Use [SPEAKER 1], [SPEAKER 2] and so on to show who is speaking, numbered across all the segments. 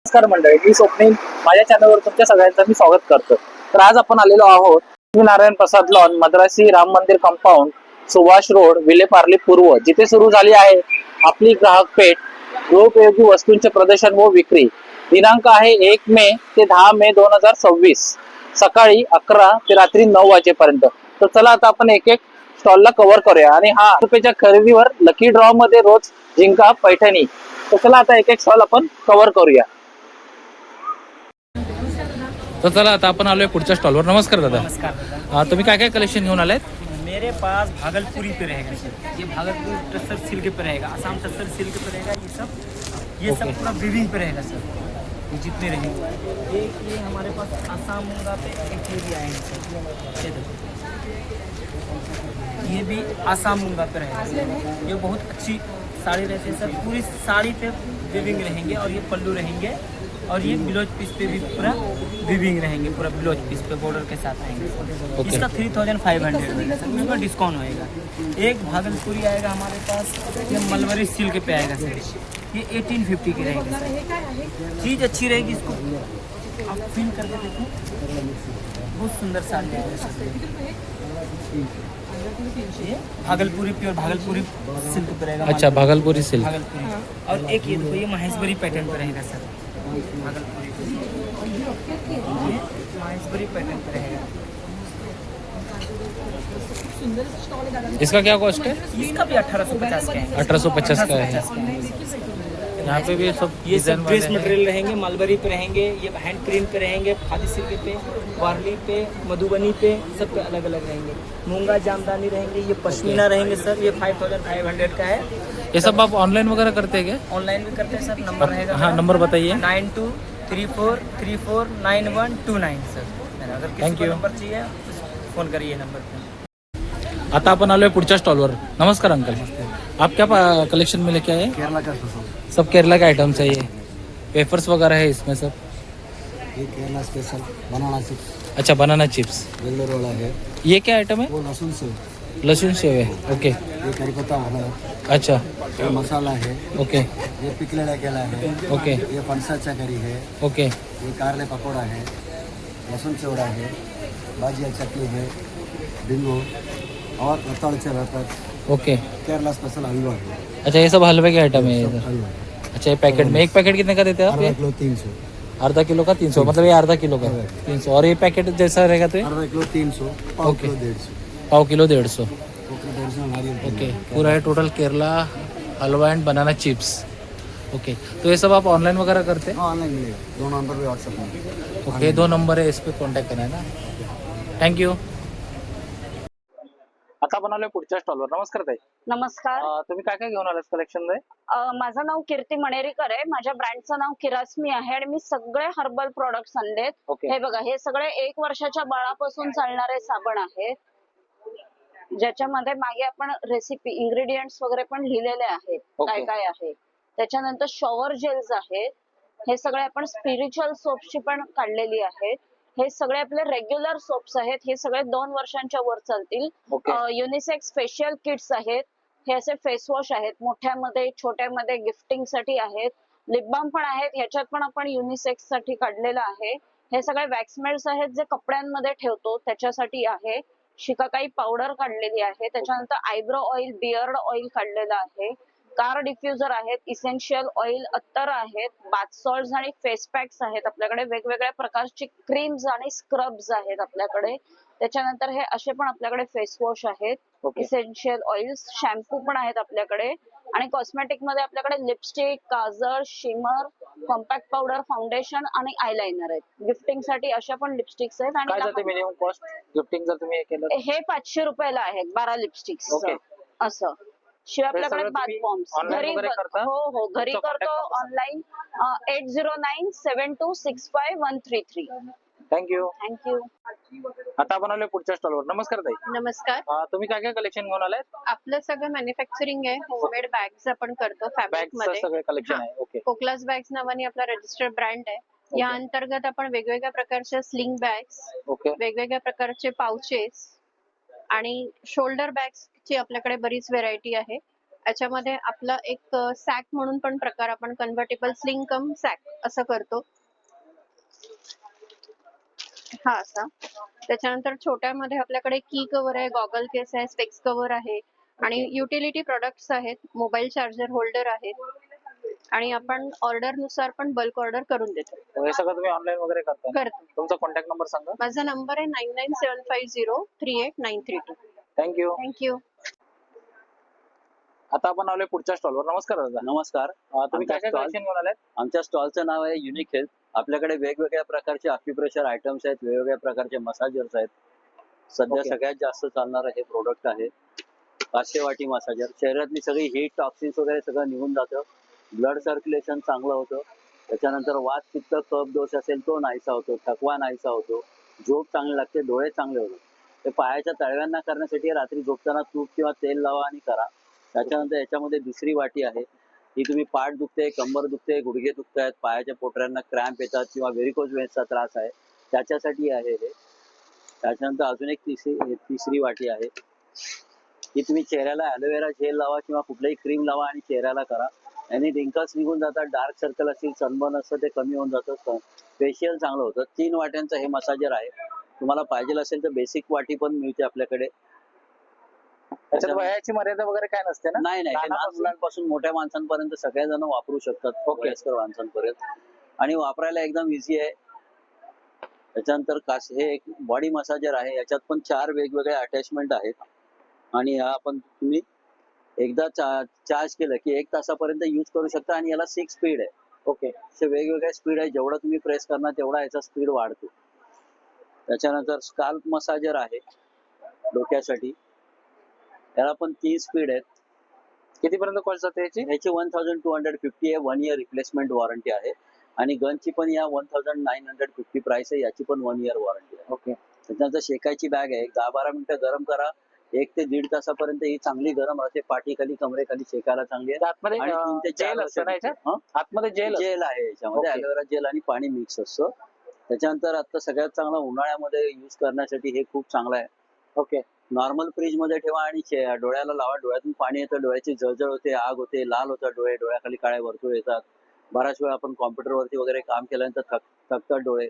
[SPEAKER 1] नमस्कार मंडळी, मी स्वप्नील. माझ्या चॅनलवर तुमच्या सगळ्यांचं मी स्वागत करतो. तर आज आपण आलेलो आहोत श्री नारायण प्रसाद लॉन, मद्रासी राम मंदिर कंपाऊंड, सुभाष रोड, विलेपार्ले पूर्व, जिथे सुरू झाली आहे आपली ग्राहक पेठ. गृहोपयोगी वस्तूंचे प्रदर्शन व विक्री. दिनांक आहे 1 मे ते 10 मे 2026, सकाळी 11 ते रात्री 9 वाजेपर्यंत. तर चला आता आपण एक एक स्टॉलला कव्हर करूया. आणि हा रुपयाच्या खरेदीवर लकी ड्रॉ मध्ये रोज जिंका पैठणी. तर चला आता एक एक स्टॉल आपण कव्हर करूया. तर चला आता आपण आलोय पुढच्या स्टॉलवर. नमस्कार दादा.
[SPEAKER 2] नमस्कार दादा।
[SPEAKER 1] तुम्ही काय काय कलेक्शन घेऊन आलात?
[SPEAKER 2] मेरे पास भागलपुरी पे रहेगा सर, ये भागलपुर टसर सिल्क पे रहेगा, आसाम टसर सिल्क पे रहेगा, ये सब पूरा विविंग पे रहेगा सर। ये जितने रहेंगे ये हमारे पास आसाम मूंगा पे एक ये भी आएंगे सर। ये देखो, ये भी आसाम मूंगा पे रहेगा। ये बहुत अच्छी साड़ी रहती है सर, पूरी साड़ी पे विविंग रहेंगे और ये पल्लू रहेंगे और ये ब्लाउज पीस पे भी पूरा विविंग रहेंगे, पूरा ब्लाउज पीस पे बॉर्डर के साथ आएंगे। इसका 3500 रहेगा सर, उसमें डिस्काउंट होएगा। एक भागलपुरी आएगा हमारे पास, ये मलबरी सिल्क पे आएगा सर, ये 1850 की रहेगी सर। चीज़ अच्छी रहेगी, इसको आप फील करके देखो, बहुत सुंदर साड़ी आएगा सर। ये भागलपुरी प्योर भागलपुरी सिल्क पे रहेगा।
[SPEAKER 1] अच्छा, भागलपुरी सिल्क।
[SPEAKER 2] भागलपुरी। और एक ये देखो, ये महेश्वरी पैटर्न पे रहेगा सर, भागलपुरी। ये महेश्वरी पैटर्न पे रहेगा।
[SPEAKER 1] इसका क्या कॉस्ट है?
[SPEAKER 2] इसका भी 1850 का है।
[SPEAKER 1] 1850 का है। यहाँ पे भी सब
[SPEAKER 2] ये सब ड्रेस मटेरियल रहेंगे, मलबरी पे रहेंगे, ये हैंड प्रिंट पे रहेंगे, खादी सिल्क पे, वारली पे, मधुबनी पे, सब पे अलग अलग रहेंगे। मूंगा जामदानी रहेंगे, ये पश्मीना रहेंगे सर, ये 5500 का है।
[SPEAKER 1] ये सब आप ऑनलाइन वगैरह करते हैं क्या?
[SPEAKER 2] ऑनलाइन भी करते हैं सर, नंबर रहेगा।
[SPEAKER 1] हाँ, नंबर बताइए।
[SPEAKER 2] 9234349129 सर। अगर किसी को नंबर चाहिए फ़ोन करिए नंबर पे।
[SPEAKER 1] आता आपण आलोय पुढच्या स्टॉलवर. नमस्कार अंकल, आप क्या कलेक्शन में लेके आए?
[SPEAKER 3] केरला का
[SPEAKER 1] सब केरला के आइटम्स है ये, वेफर्स वगैरह है इसमें सब।
[SPEAKER 3] ये केरला स्पेशल बनाना चिप्स,
[SPEAKER 1] अच्छा, बनाना चिप्स।
[SPEAKER 3] वेल्लोर वाला है,
[SPEAKER 1] ये क्या आइटम है?
[SPEAKER 3] वो लहसुन से,
[SPEAKER 1] लहसुन सेव है। ओके,
[SPEAKER 3] ये करी पत्ता वाला है,
[SPEAKER 1] अच्छा,
[SPEAKER 3] ये मसाला है,
[SPEAKER 1] ओके
[SPEAKER 3] ये पिकलेला केला है,
[SPEAKER 1] ओके
[SPEAKER 3] ये फणसाचा करी है,
[SPEAKER 1] ओके
[SPEAKER 3] ये कारले पकोड़ा है, लहसुन चिवड़ा है, भाजिया चटनी है, बिंगो और रताड़चे रहता।
[SPEAKER 1] ओके।
[SPEAKER 3] केरला स्पेशल हलवा है,
[SPEAKER 1] अच्छा, ये सब हलवे के आइटम है ये
[SPEAKER 3] सब
[SPEAKER 1] सब।
[SPEAKER 3] हलवा है।
[SPEAKER 1] अच्छा, ये पैकेट में, एक पैकेट कितने का देते हैं आप?
[SPEAKER 3] आधा
[SPEAKER 1] ये
[SPEAKER 3] किलो 300,
[SPEAKER 1] आधा किलो का 300, मतलब ये आधा किलो का 300। और ये पैकेट जैसा रहेगा तो ये
[SPEAKER 3] आधा किलो 300, पाव
[SPEAKER 1] ओके।
[SPEAKER 3] किलो 150,
[SPEAKER 1] पाव किलो 150।
[SPEAKER 3] ओके 150 नारियल तेल।
[SPEAKER 1] ओके, पूरा है टोटल केरला हलवा एंड बनाना चिप्स। ओके, तो ये सब आप ऑनलाइन वगैरह करते हैं?
[SPEAKER 3] हाँ ऑनलाइन मिलेगा, 2 नंबर पे व्हाट्सएप में।
[SPEAKER 1] ओके, 2 नंबर है, इस पे कॉन्टॅक्ट करना है ना। थँक्यू. आता आपण आलोय पुढच्या स्टॉलवर. नमस्कार ताई.
[SPEAKER 4] नमस्कार.
[SPEAKER 1] तुम्ही काय काय घेऊन आलात कलेक्शन मध्ये?
[SPEAKER 4] माझं नाव कीर्ती मणेरीकर आहे. माझ्या ब्रँडचं नाव किरासमी आहे आणि मी सगळे हर्बल प्रोडक्ट्स आणलेत.
[SPEAKER 1] ओके.
[SPEAKER 4] हे बघा, हे सगळे 1 वर्षाच्या बाळापासून चालणारे साबण आहेत, ज्याच्यामध्ये मागे आपण रेसिपी इन्ग्रेडियंट्स वगैरे पण लिहिलेले आहेत,
[SPEAKER 1] ओके.
[SPEAKER 4] काय काय आहे. त्याच्यानंतर शॉवर जेल्स आहेत. हे सगळे आपण स्पिरिच्युअल सोप्सची पण काढलेली आहेत. हे सगळे आपले रेग्युलर सोप्स आहेत. हे सगळे 2 वर्षांच्या वर चालतील.
[SPEAKER 1] ओके.
[SPEAKER 4] युनिसेक्स फेशियल किट्स आहेत. हे असे फेस वॉश आहेत, मोठ्यामध्ये छोट्यामध्ये गिफ्टिंग साठी आहेत. लिप बाम पण आहेत, ह्याच्यात पण आपण युनिसेक्स साठी काढलेलं आहे. हे सगळे वॅक्समेल्स आहेत, जे कपड्यांमध्ये ठेवतो त्याच्यासाठी आहे. शिकाकाई पावडर काढलेली आहे. त्याच्यानंतर आयब्रो ऑइल, बियर्ड ऑइल काढलेलं आहे. कार डिफ्युजर आहेत, इसेन्शियल ऑइल, अत्तर आहेत, बाथ सॉल्ट्स आणि फेस पॅक्स आहेत आपल्याकडे. वेगवेगळ्या प्रकारची क्रीम्स आणि स्क्रब्स आहेत आपल्याकडे. त्याच्यानंतर हे असे पण आपल्याकडे फेस वॉश आहेत, इसेन्शियल ऑइल्स, शॅम्पू पण आहेत आपल्याकडे. आणि कॉस्मेटिक मध्ये आपल्याकडे लिपस्टिक, काजळ, शिमर, कॉम्पॅक्ट पावडर, फाउंडेशन आणि आयलाइनर आहेत. गिफ्टिंग साठी अशा पण लिपस्टिक्स आहेत.
[SPEAKER 1] काय जाते
[SPEAKER 4] आणि
[SPEAKER 1] मिनिमम कॉस्ट गिफ्टिंग जर तुम्ही हे केलं?
[SPEAKER 4] हे 500 रुपयाला आहेत, 12 लिपस्टिक्स
[SPEAKER 1] ओके.
[SPEAKER 4] असं. शिवाय आपल्याकडे
[SPEAKER 1] सगळं
[SPEAKER 4] बाथ
[SPEAKER 1] तुम्ही
[SPEAKER 4] बॉम्ब्स
[SPEAKER 1] online
[SPEAKER 4] घरी
[SPEAKER 1] वगैरे करता?
[SPEAKER 4] हो हो घरी
[SPEAKER 1] तुमचा
[SPEAKER 4] करतो
[SPEAKER 1] contact number
[SPEAKER 4] online. 8097265133.
[SPEAKER 1] Thank you.
[SPEAKER 4] Thank you.
[SPEAKER 1] आता आपण आलोय पुढच्या स्टॉलवर. नमस्कार ताई.
[SPEAKER 5] नमस्कार.
[SPEAKER 1] तुम्ही काय काय कलेक्शन घेऊन आलात?
[SPEAKER 5] आपलं सगळं मॅन्युफॅक्चरिंग आहे. होममेड बॅग्स आपण करतो फॅब्रिक
[SPEAKER 1] बॅग्स
[SPEAKER 5] मध्ये.
[SPEAKER 1] सगळे कलेक्शन आहे. ओके.
[SPEAKER 5] कोकलास बॅग्स नावाने आपला रजिस्टर्ड ब्रँड आहे. या अंतर्गत आपण वेगवेगळ्या प्रकारच्या स्लिंग बॅग्स,
[SPEAKER 1] ओके.
[SPEAKER 5] वेगवेगळ्या प्रकारचे पाउचेस आणि शोल्डर बॅग्स ची आपल्याकडे बरीच व्हेरायटी आहे. याच्यामध्ये आपला एक सॅक म्हणून पण प्रकार आपण कन्व्हर्टेबल स्लिंग कम सॅक असं करतो. हा असा. त्याच्यानंतर छोट्यामध्ये आपल्याकडे की कव्हर आहे, गॉगल केस आहे, स्पेक्स कव्हर आहे आणि युटिलिटी प्रोडक्ट्स आहेत, मोबाईल चार्जर होल्डर आहेत आणि आपण ऑर्डर नुसार पण बल्क ऑर्डर करून देतो.
[SPEAKER 1] हे सगळं तुम्ही ऑनलाईन वगैरे करता?
[SPEAKER 5] करतो.
[SPEAKER 1] तुमचा कॉन्टॅक्ट नंबर सांगा.
[SPEAKER 5] माझा नंबर आहे 9975038932.
[SPEAKER 1] थँक्यू.
[SPEAKER 5] थँक्यू.
[SPEAKER 1] आता आपण आलोय पुढच्या स्टॉलवर. नमस्कार दादा.
[SPEAKER 6] नमस्कार.
[SPEAKER 1] तुम्ही काय काय
[SPEAKER 6] stall-
[SPEAKER 1] कलेक्शन घेऊन आलात?
[SPEAKER 6] आमच्या स्टॉलचं नाव आहे युनिक हेल्थ. आपल्याकडे वेगवेगळ्या प्रकारचे अक्युप्रेशर आयटम्स आहेत, वेगवेगळ्या प्रकारचे मसाजर्स आहेत. सध्या
[SPEAKER 1] Okay.
[SPEAKER 6] सगळ्यात जास्त चालणारं हे प्रोडक्ट आहे 500 वाटी मसाजर. शरीरातली सगळी हीट टॉक्सिन्स वगैरे सगळं निघून जातं, ब्लड सर्क्युलेशन चांगलं होतं. त्याच्यानंतर वात पित्त कफ दोष असेल तो नाहीसा होतो, थकवा नाहीसा होतो, झोप चांगली लागते, डोळे चांगले होतात. ते पायाच्या तळव्यांना करण्यासाठी रात्री झोपताना तूप किंवा तेल लावा आणि करा. त्याच्यानंतर याच्यामध्ये दुसरी वाटी आहे, ही तुम्ही पाठ दुखते, कंबर दुखते, गुडघे दुखतायत, पायाच्या पोटऱ्यांना क्रॅम्प येतात किंवा व्हेरिकोज वेन्सचा त्रास आहे त्याच्यासाठी आहे हे. त्याच्यानंतर अजून एक तिसरी वाटी आहे, की तुम्ही चेहऱ्याला ॲलोवेरा जेल लावा किंवा कुठलीही क्रीम लावा आणि चेहऱ्याला करा. आणि रिंकल्स निघून जातात, डार्क सर्कल असतील, सनबर्न असतं ते कमी होऊन जातं, फेशियल चांगलं होतं. 3 वाट्यांचं हे मसाजर आहे. तुम्हाला पाहिजे असेल तर बेसिक वाटी पण मिळते आपल्याकडे.
[SPEAKER 1] त्याच्यात वयाची मर्यादा वगैरे काय नसते ना?
[SPEAKER 6] नाही हे लहान
[SPEAKER 1] लहानापासून-
[SPEAKER 6] मुलांपासून मोठ्या माणसांपर्यंत सगळेजण वापरू शकतात, वयस्कर माणसांपर्यंत. आणि वापरायला एकदम इझी आहे. त्याच्यानंतर हे एक बॉडी मसाजर आहे, याच्यात पण 4 वेगवेगळे अटॅचमेंट आहेत आणि हा आपण तुम्ही एकदा चार्ज केलं की 1 तासापर्यंत यूज करू शकता आणि याला 6 स्पीड आहे.
[SPEAKER 1] ओके.
[SPEAKER 6] असे वेगवेगळे स्पीड आहे, जेवढं तुम्ही प्रेस करणार तेवढा याचा स्पीड वाढतो. त्याच्यानंतर स्काल्प मसाजर आहे डोक्यासाठी, याला पण 3 स्पीड आहेत.
[SPEAKER 1] कितीपर्यंत कॉस्ट जाते याची?
[SPEAKER 6] ह्याची 1250 आहे, 1 इयर रिप्लेसमेंट वॉरंटी आहे. आणि गनची पण या 1950 प्राइस आहे, याची पण 1 इयर वॉरंटी आहे.
[SPEAKER 1] ओके.
[SPEAKER 6] त्याच्यानंतर शेकायची बॅग आहे, 10-12 मिनिटं गरम करा, 1 ते 1.5 तासापर्यंत ही चांगली गरम राहते. पाठीखाली कमरेखाली शेकायला चांगली आहे.
[SPEAKER 1] आतमध्ये
[SPEAKER 6] आणि 3 ते 4
[SPEAKER 1] जेल असतं ना याच्यात?
[SPEAKER 6] हं?
[SPEAKER 1] आतमध्ये जेल
[SPEAKER 6] जेल आहे याच्यामध्ये,
[SPEAKER 1] Okay.
[SPEAKER 6] ॲलोवेरा जेल आणि पाणी मिक्स असतं. त्याच्यानंतर आता सगळ्यात चांगला उन्हाळ्यामध्ये यूज करण्यासाठी हे खूप चांगलं आहे.
[SPEAKER 1] ओके.
[SPEAKER 6] नॉर्मल फ्रीज मध्ये ठेवा आणि डोळ्याला लावा. डोळ्यातून पाणी येतं, डोळ्याची जळजळ होते, आग होते, लाल होतात डोळे, डोळ्याखाली काळे वर्तुळ येतात. बऱ्याच वेळा आपण कॉम्प्युटरवरती वगैरे काम केल्यानंतर थकतात डोळे,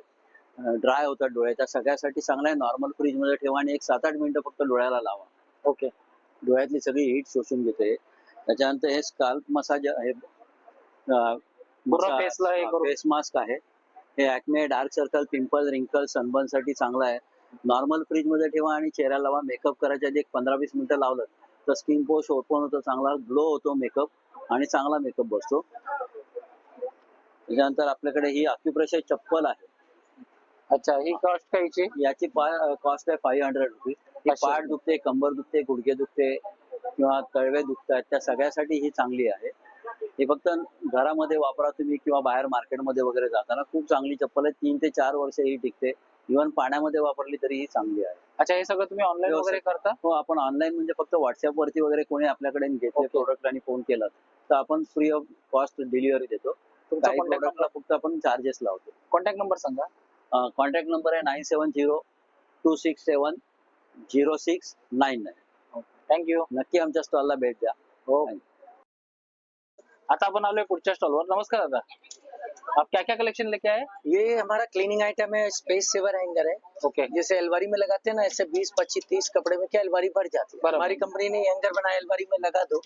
[SPEAKER 6] ड्राय होतात डोळे. त्या सगळ्यासाठी चांगलं आहे. नॉर्मल फ्रीज मध्ये ठेवा आणि एक 7-8 मिनिटं फक्त डोळ्याला लावा.
[SPEAKER 1] ओके.
[SPEAKER 6] डोळ्यातली सगळी हीट शोषून घेते. त्याच्यानंतर हे स्काल्प मसाज आहे,
[SPEAKER 1] फेसला हे करू-
[SPEAKER 6] फेस मास्क आहे. हे ॲक्ने, डार्क सर्कल, पिंपल, रिंकल, सनबर्न साठी चांगलं आहे. नॉर्मल फ्रीज मध्ये ठेवा आणि चेहऱ्याला लावा. मेकअप करायच्या आधी एक 15-20 मिनिटं लावलं तर स्किन पोस्ट ओपन होतं, चांगला ग्लो होतो मेकअप आणि चांगला मेकअप बसतो. त्याच्यानंतर आपल्याकडे ही अक्युप्रेशर चप्पल आहे.
[SPEAKER 1] अच्छा, ही कॉस्ट काय याची?
[SPEAKER 6] याची कॉस्ट आहे 500 रुपीज. ही
[SPEAKER 1] 500
[SPEAKER 6] पाठ दुखते, कंबर दुखते, गुडघे दुखते किंवा तळवे दुखतात त्या सगळ्यासाठी ही चांगली आहे. ही फक्त घरामध्ये वापरा तुम्ही किंवा बाहेर मार्केटमध्ये वगैरे जाताना. खूप चांगली चप्पल आहे, 3 ते 4 वर्ष ही टिकते. इव्हन पाण्यामध्ये वापरली तरी ही चांगली आहे.
[SPEAKER 1] अच्छा, हे सगळं तुम्ही ऑनलाईन वगैरे करता?
[SPEAKER 6] हो, आपण ऑनलाईन म्हणजे फक्त व्हॉट्सअप वरती वगैरे कोणी आपल्याकडे घेतले प्रोडक्ट आणि फोन केला तर आपण फ्री ऑफ कॉस्ट डिलिव्हरी देतो.
[SPEAKER 1] तुमचा
[SPEAKER 6] काही
[SPEAKER 1] कॉन्टॅक्ट
[SPEAKER 6] प्रोडक्टला फक्त आपण चार्जेस लावतो.
[SPEAKER 1] कॉन्टॅक्ट नंबर सांगा.
[SPEAKER 6] कॉन्टॅक्ट नंबर आहे 9702670699.
[SPEAKER 1] थँक्यू.
[SPEAKER 6] नक्की आमच्या स्टॉलला भेट द्या.
[SPEAKER 1] हो. आता अपन आलोय पुढच्या स्टॉलवर. नमस्कार दादा, आप क्या क्या कलेक्शन लेके आए?
[SPEAKER 7] ये हमारा क्लीनिंग आइटम है, स्पेस सेवर हैंगर है।
[SPEAKER 1] ओके.
[SPEAKER 7] जैसे अलमारी में लगाते हैं ना, ऐसे 20, 25, 30 कपड़े में क्या अलमारी भर जाती है।
[SPEAKER 1] बराबर।
[SPEAKER 7] हमारी कंपनी ने हैंगर बनाया, अलमारी में लगा दो।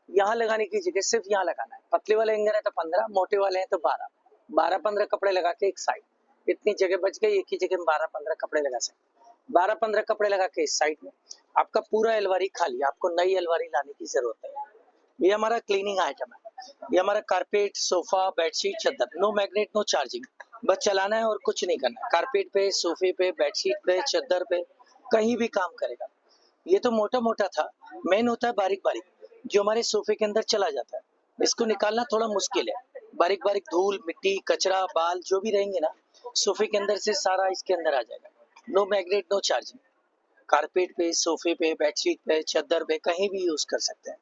[SPEAKER 7] यहाँ लगाने की जगह सिर्फ यहाँ लगाना है। पतले वाले हैंगर है तो 15, मोटे वाले हैं तो 12-15 कपड़े लगा के एक साइड, इतनी जगह बच गई। एक ही जगह में 12-15 कपड़े लगा सकते। 12-15 कपड़े लगा के इस साइड में आपका पूरा अलमारी खाली, आपको नई अलमारी लाने की जरूरत है। ये हमारा क्लीनिंग आइटम है। ये हमारा कारपेट, सोफा, बेडशीट, चादर, नो मैग्नेट, नो चार्जिंग, बस चलाना है और कुछ नहीं करना है। कारपेट पे, सोफे पे, बेडशीट पे, चादर पे, कहीं भी काम करेगा। ये तो मोटा मोटा था, मेन होता है बारीक बारीक, जो हमारे सोफे के अंदर चला जाता है। इसको निकालना थोड़ा मुश्किल है। बारीक बारीक धूल, मिट्टी, कचरा, बाल जो भी रहेंगे ना, सोफे के अंदर से सारा इसके अंदर आ जाएगा। No magnet, no charging, carpet पे, सोफे पे, बेडशीट पे, चादर पे, कहीं भी यूज कर सकते हैं।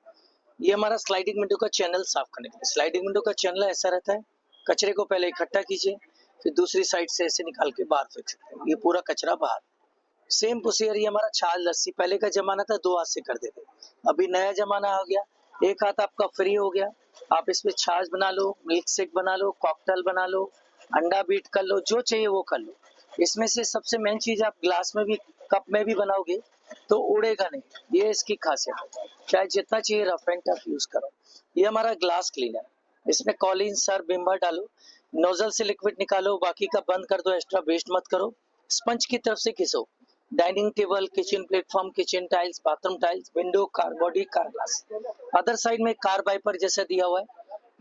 [SPEAKER 7] ये हमारा स्लाइडिंग विंडो का चैनल साफ करने के लिए। स्लाइडिंग विंडो का चैनल ऐसा रहता है, कचरे को पहले इकट्ठा कीजिए, फिर दूसरी साइड से ऐसे निकाल के बाहर फेंक सकते हैं। ये पूरा कचरा बाहर। सेम प्रोसीजर ये हमारा छाल लस्सी, पहले का जमाना था 2 हाथ से कर देते, अभी नया जमाना आ गया, एक हाथ आपका फ्री हो गया। आप इसमें छाछ बना लो, मिल्क शेक बना लो, कॉकटेल बना लो, अंडा बीट कर लो, जो चाहिए वो कर लो। इसमें से सबसे मेन चीज, आप ग्लास में भी कप में भी बनाओगे तो उड़ेगा नहीं, ये इसकी खासियत है। चाहे जितना चाहिए रफ एंड टफ यूज करो। ये हमारा ग्लास क्लीनर, इसमें कॉलिन, सर्फ, बिम्बर डालो, नोजल से लिक्विड निकालो, बाकी का बंद कर दो, एक्स्ट्रा वेस्ट मत करो। स्पंज की तरफ से घिसो। Dining table, kitchen platform, kitchen tiles, bathroom tiles, window, car body, car glass. Other side में कार वाइपर जैसा दिया हुआ है,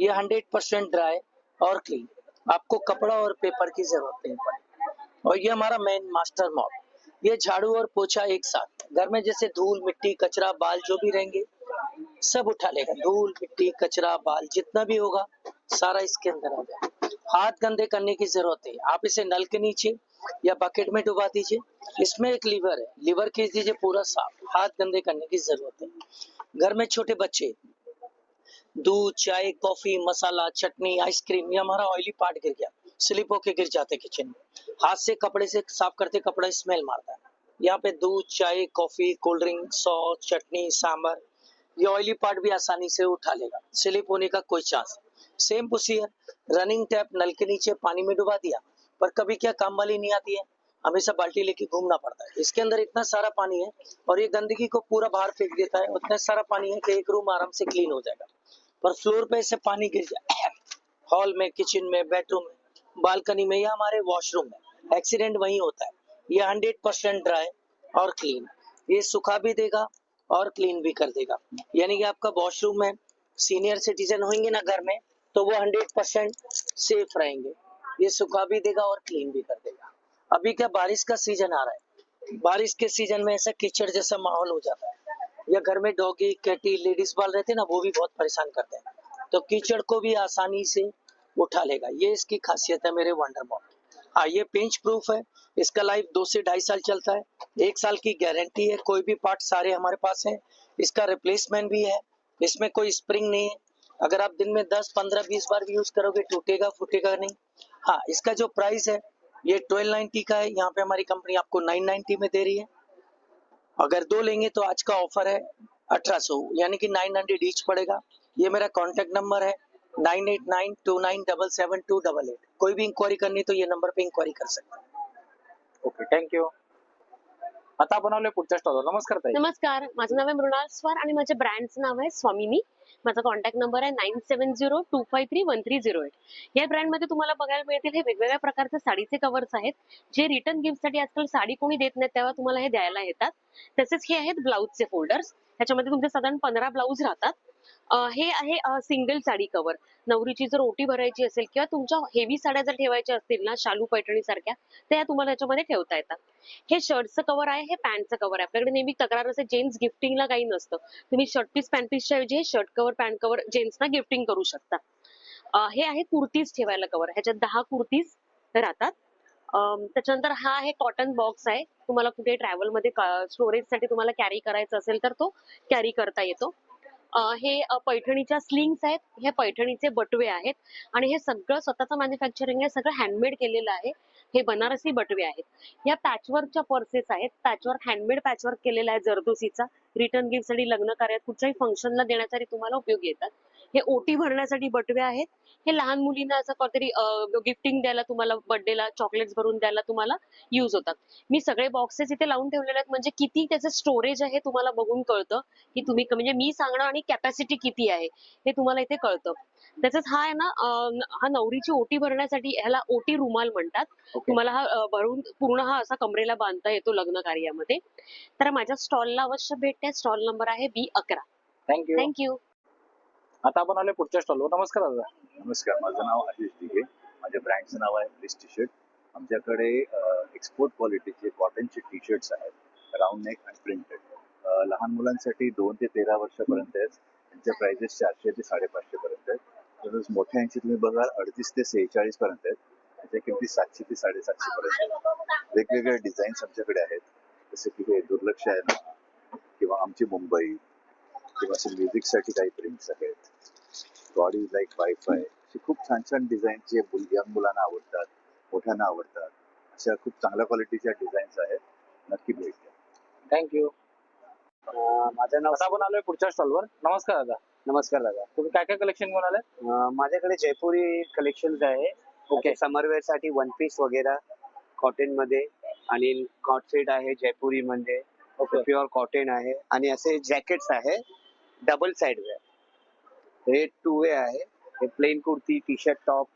[SPEAKER 7] ये 100% ड्राई और क्लीन, आपको कपड़ा और पेपर की जरूरत नहीं पड़ेगी। और ये हमारा मेन मास्टर मॉप, ये झाड़ू और पोछा एक साथ, घर में जैसे धूल, मिट्टी, कचरा, बाल जो भी रहेंगे सब उठा लेगा। धूल, मिट्टी, कचरा, बाल जितना भी होगा सारा इसके अंदर आ जाए। हाथ गंदे करने की जरूरत है, आप इसे नल के नीचे या बकेट में डुबा दीजिए। इसमें एक लीवर है, लीवर खींच दीजिए पूरा साफ, हाथ गंदे करने की जरूरत है। घर में छोटे बच्चे, दूध, चाय, कॉफी, मसाला, चटनी, आइसक्रीम, ये हमारा ऑयली पार्ट गिर गया, स्लिप होके गिर जाते किचन में। हाथ से कपड़े से साफ करते कपड़ा स्मेल मारता है। यहाँ पे दूध, चाय, कॉफी, कोल्ड ड्रिंक, सॉस, चटनी, सांभर, ये ऑयली पार्ट भी आसानी से उठा लेगा, स्लिप होने का कोई chance. Same procedure, running tap नल के नीचे पानी में डुबा दिया, पर कभी क्या काम वाली नहीं आती है, हमेशा बाल्टी लेके घूमना पड़ता है। इसके अंदर इतना सारा पानी है और ये गंदगी को पूरा बाहर फेंक देता है। उतना सारा पानी है कि एक रूम आराम से क्लीन हो जाएगा, पर फ्लोर पे ऐसे पानी गिर जाए, हॉल में, किचन में, बेडरूम में, बालकनी में या हमारे वॉशरूम में, एक्सीडेंट वहीं होता है। ये 100% ड्राई और क्लीन, ये सुखा भी देगा और क्लीन भी कर देगा। यानी कि आपका वॉशरूम में सीनियर सिटीजन होंगे ना घर में, तो वो 100% सेफ रहेंगे। ये सुखा भी देगा और क्लीन भी कर देगा। अभी क्या बारिश का सीजन आ रहा है, बारिश के सीजन में ऐसा कीचड़ जैसा माहौल हो जाता है, या घर में डॉगी, कैटी, लेडीज बाल रहते हैं ना, वो भी बहुत परेशान करते हैं, तो कीचड़ को भी आसानी से उठा लेगा। ये इसकी खासियत है मेरे वंडर मॉप। हाँ, ये पेंच प्रूफ है, इसका लाइफ 2 से 2.5 साल चलता है, 1 साल की गारंटी है, कोई भी पार्ट सारे हमारे पास है। इसका रिप्लेसमेंट भी है, इसमें कोई स्प्रिंग नहीं है। अगर आप दिन में 10, 15, 20 बार भी यूज करोगे टूटेगा फूटेगा नहीं। हाँ, इसका जो प्राइस है ये 1290 का है, यहाँ पे हमारी कंपनी आपको 990 में दे रही है। अगर 2 लेंगे तो आज का ऑफर है 1800, यानी कि 900 ईच पड़ेगा। ये मेरा कॉन्टेक्ट नंबर है 9892977288। कोई भी इंक्वायरी करनी तो ये नंबर पे इंक्वायरी कर सकते हैं।
[SPEAKER 1] Okay, thank you. आता आपण आलोय पुढच्या स्टॉलवर. नमस्कार ताई.
[SPEAKER 8] नमस्कार, माझं नाव आहे मृणाल स्वार आणि माझ्या ब्रँडचं नाव आहे स्वामिनी. माझा कॉन्टॅक्ट नंबर आहे 9702531308. या ब्रँडमध्ये तुम्हाला बघायला मिळतील हे वेगवेगळ्या प्रकारचे साडीचे कव्हर्स आहेत, जे रिटर्न गिफ्टसाठी आजकाल साडी कोणी देत नाही तेव्हा तुम्हाला हे द्यायला येतात. तसेच हे आहेत ब्लाऊजचे फोल्डर्स, त्याच्यामध्ये तुमचे साधारण 15 ब्लाऊज राहतात. हे आहे सिंगल साडी कव्हर. नवरीची जर ओटी भरायची असेल किंवा तुमच्या हेवी साड्या जर ठेवायच्या असतील ना, शालू पैठणी सारख्या, तर या तुम्हाला याच्यामध्ये ठेवता येतात. हे शर्टचं कव्हर आहे, हे पॅन्टचं कव्हर आहे. आपल्याकडे नेहमी तक्रार असते जेंट्स गिफ्टिंगला काही नसतं. तुम्ही शर्ट पीस पॅन्ट पीसच्या ऐवजी हे शर्ट कव्हर पॅन्ट कव्हर जेंट्सना गिफ्टिंग करू शकता. हे आहे कुर्तीज ठेवायला कव्हर, ह्याच्यात 10 कुर्तीज राहतात. त्याच्यानंतर हा आहे कॉटन बॉक्स आहे. तुम्हाला कुठे ट्रॅव्हलमध्ये स्टोरेजसाठी तुम्हाला कॅरी करायचं असेल तर तो कॅरी करता येतो. हे पैठणीच्या स्लिंग्स आहेत, हे पैठणीचे बटवे आहेत आणि हे सगळं स्वतःचं मॅन्युफॅक्चरिंग आहे, सगळं हँडमेड केलेलं आहे. हे बनारसी बटवे आहेत. या पॅचवर्कच्या पर्सेस आहेत, पॅचवर्क हँडमेड पॅचवर्क केलेला आहे जरदोसीचा. रिटर्न गिफ्टसाठी, लग्न कार्यात, कुठच्याही फंक्शनला देण्यासाठी तुम्हाला उपयोगी येतात. हे ओटी भरण्यासाठी बटवे आहेत. हे लहान मुलींना असं काहीतरी गिफ्टिंग द्यायला, तुम्हाला बर्थडेला चॉकलेट्स भरून द्यायला तुम्हाला यूज होतात. मी सगळे बॉक्सेस इथे लावून ठेवलेले आहेत, म्हणजे किती त्याचं स्टोरेज आहे तुम्हाला बघून कळतं की तुम्ही म्हणजे मी सांगणं आणि कॅपॅसिटी किती आहे हे तुम्हाला इथे कळतं. त्याच्यात हा आहे ना, हा नवरीची ओटी भरण्यासाठी, ह्याला ओटी रुमाल म्हणतात. तुम्हाला हा भरून पूर्ण हा असा कमरेला बांधता येतो लग्न कार्यामध्ये. तर माझ्या स्टॉलला अवश्य भेट द्या. स्टॉल नंबर आहे B11.
[SPEAKER 1] थँक्यू.
[SPEAKER 8] थँक्यू.
[SPEAKER 1] आता आपण आलोय पुढच्या स्टॉलवर. नमस्कार दादा.
[SPEAKER 9] नमस्कार, माझं नाव आशिष दिघे. माझ्या ब्रँडचं नाव आहे ब्लिस टी शर्ट. आमच्याकडे एक्सपोर्ट क्वालिटीचे कॉटनचे टी शर्ट्स आहेत, राऊंड नेक आणि प्रिंटेड. लहान मुलांसाठी 2 ते 13 वर्षापर्यंत आहेत. त्यांच्या प्राइसेस 400 ते 550 पर्यंत आहेत. तसंच मोठ्यांची तुम्ही बघाल 38 ते 46 पर्यंत आहेत. त्याच्या किमती 700 ते 750 पर्यंत आहेत. वेगवेगळे डिझाईन्स आमच्याकडे आहेत, जसे की हे दुर्लक्ष आहे ना, किंवा आमची मुंबई, किंवा असे म्युझिकसाठी काही प्रिंट्स आहेत, गॉड इज लाईक वायफाय, असे खूप छान छान डिझाईन जे यंग मुलांना आवडतात, मोठ्यांना आवडतात, अशा खूप चांगल्या क्वालिटीच्या डिझाईन्स आहेत. नक्की भेट द्या.
[SPEAKER 1] थँक्यू.
[SPEAKER 3] माझं नाव
[SPEAKER 1] आता आपण आलोय पुढच्या स्टॉलवर. नमस्कार दादा,
[SPEAKER 3] नमस्कार दादा.
[SPEAKER 1] तुम्ही काय काय कलेक्शन घेऊन आले?
[SPEAKER 3] माझ्याकडे जयपुरी कलेक्शन आहे.
[SPEAKER 1] ओके.
[SPEAKER 3] समरवेअर साठी वन पीस वगैरे कॉटन मध्ये आणि कॉट सेट आहे जयपुरी मध्ये. प्युअर कॉटन आहे आणि असे जॅकेट्स आहे डबल साइड वेअर. हे टू वे आहे. हे plain kurti, T shirt, top,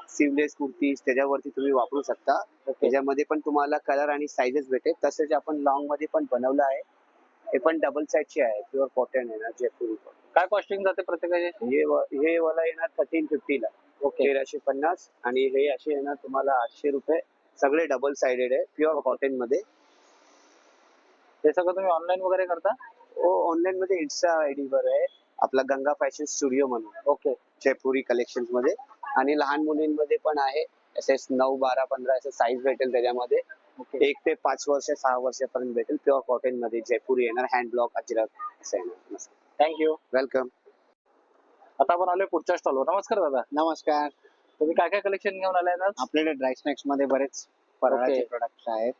[SPEAKER 3] sleeveless kurti त्याच्यावरती तुम्ही वापरू शकता. त्याच्यामध्ये पण तुम्हाला कलर आणि साइजेस भेटेल. तसेच आपण लॉंग मध्ये पण बनवलं आहे. हे पण डबल साइडचे आहे. प्युअर कॉटन आहे ना जयपुरी.
[SPEAKER 1] काय कॉस्टिंग जाते प्रत्येकाची?
[SPEAKER 3] हे वाला येणार 1350 ला. 1350 आणि हे असे येणार तुम्हाला 800 रुपये. सगळे डबल साइडेड आहे प्युअर कॉटन मध्ये.
[SPEAKER 1] हे सगळं तुम्ही ऑनलाईन वगैरे करता?
[SPEAKER 3] हो, ऑनलाईन मध्ये इन्स्टा आयडी वर आहे आपला गंगा फॅशन स्टुडिओ म्हणून.
[SPEAKER 1] ओके.
[SPEAKER 3] जयपुरी कलेक्शन मध्ये आणि लहान मुलींमध्ये पण आहे. असे 9, 12, 15 असे साईज भेटेल त्याच्यामध्ये. 1 ते 5 वर्ष 6 वर्षापर्यंत भेटेल. प्युअर कॉटन मध्ये जयपुरी येणार. हँड ब्लॉक अजरक असं येणार.
[SPEAKER 1] थँक्यू.
[SPEAKER 3] वेलकम.
[SPEAKER 1] आता आपण आलोय पुढच्या स्टॉलवर. नमस्कार दादा,
[SPEAKER 3] नमस्कार.
[SPEAKER 1] तुम्ही काय काय कलेक्शन घेऊन आलाय आज?
[SPEAKER 3] आपल्याकडे ड्राय स्नॅक्स मध्ये बरेच फराळाचे
[SPEAKER 1] Okay.
[SPEAKER 3] प्रोडक्ट्स आहेत.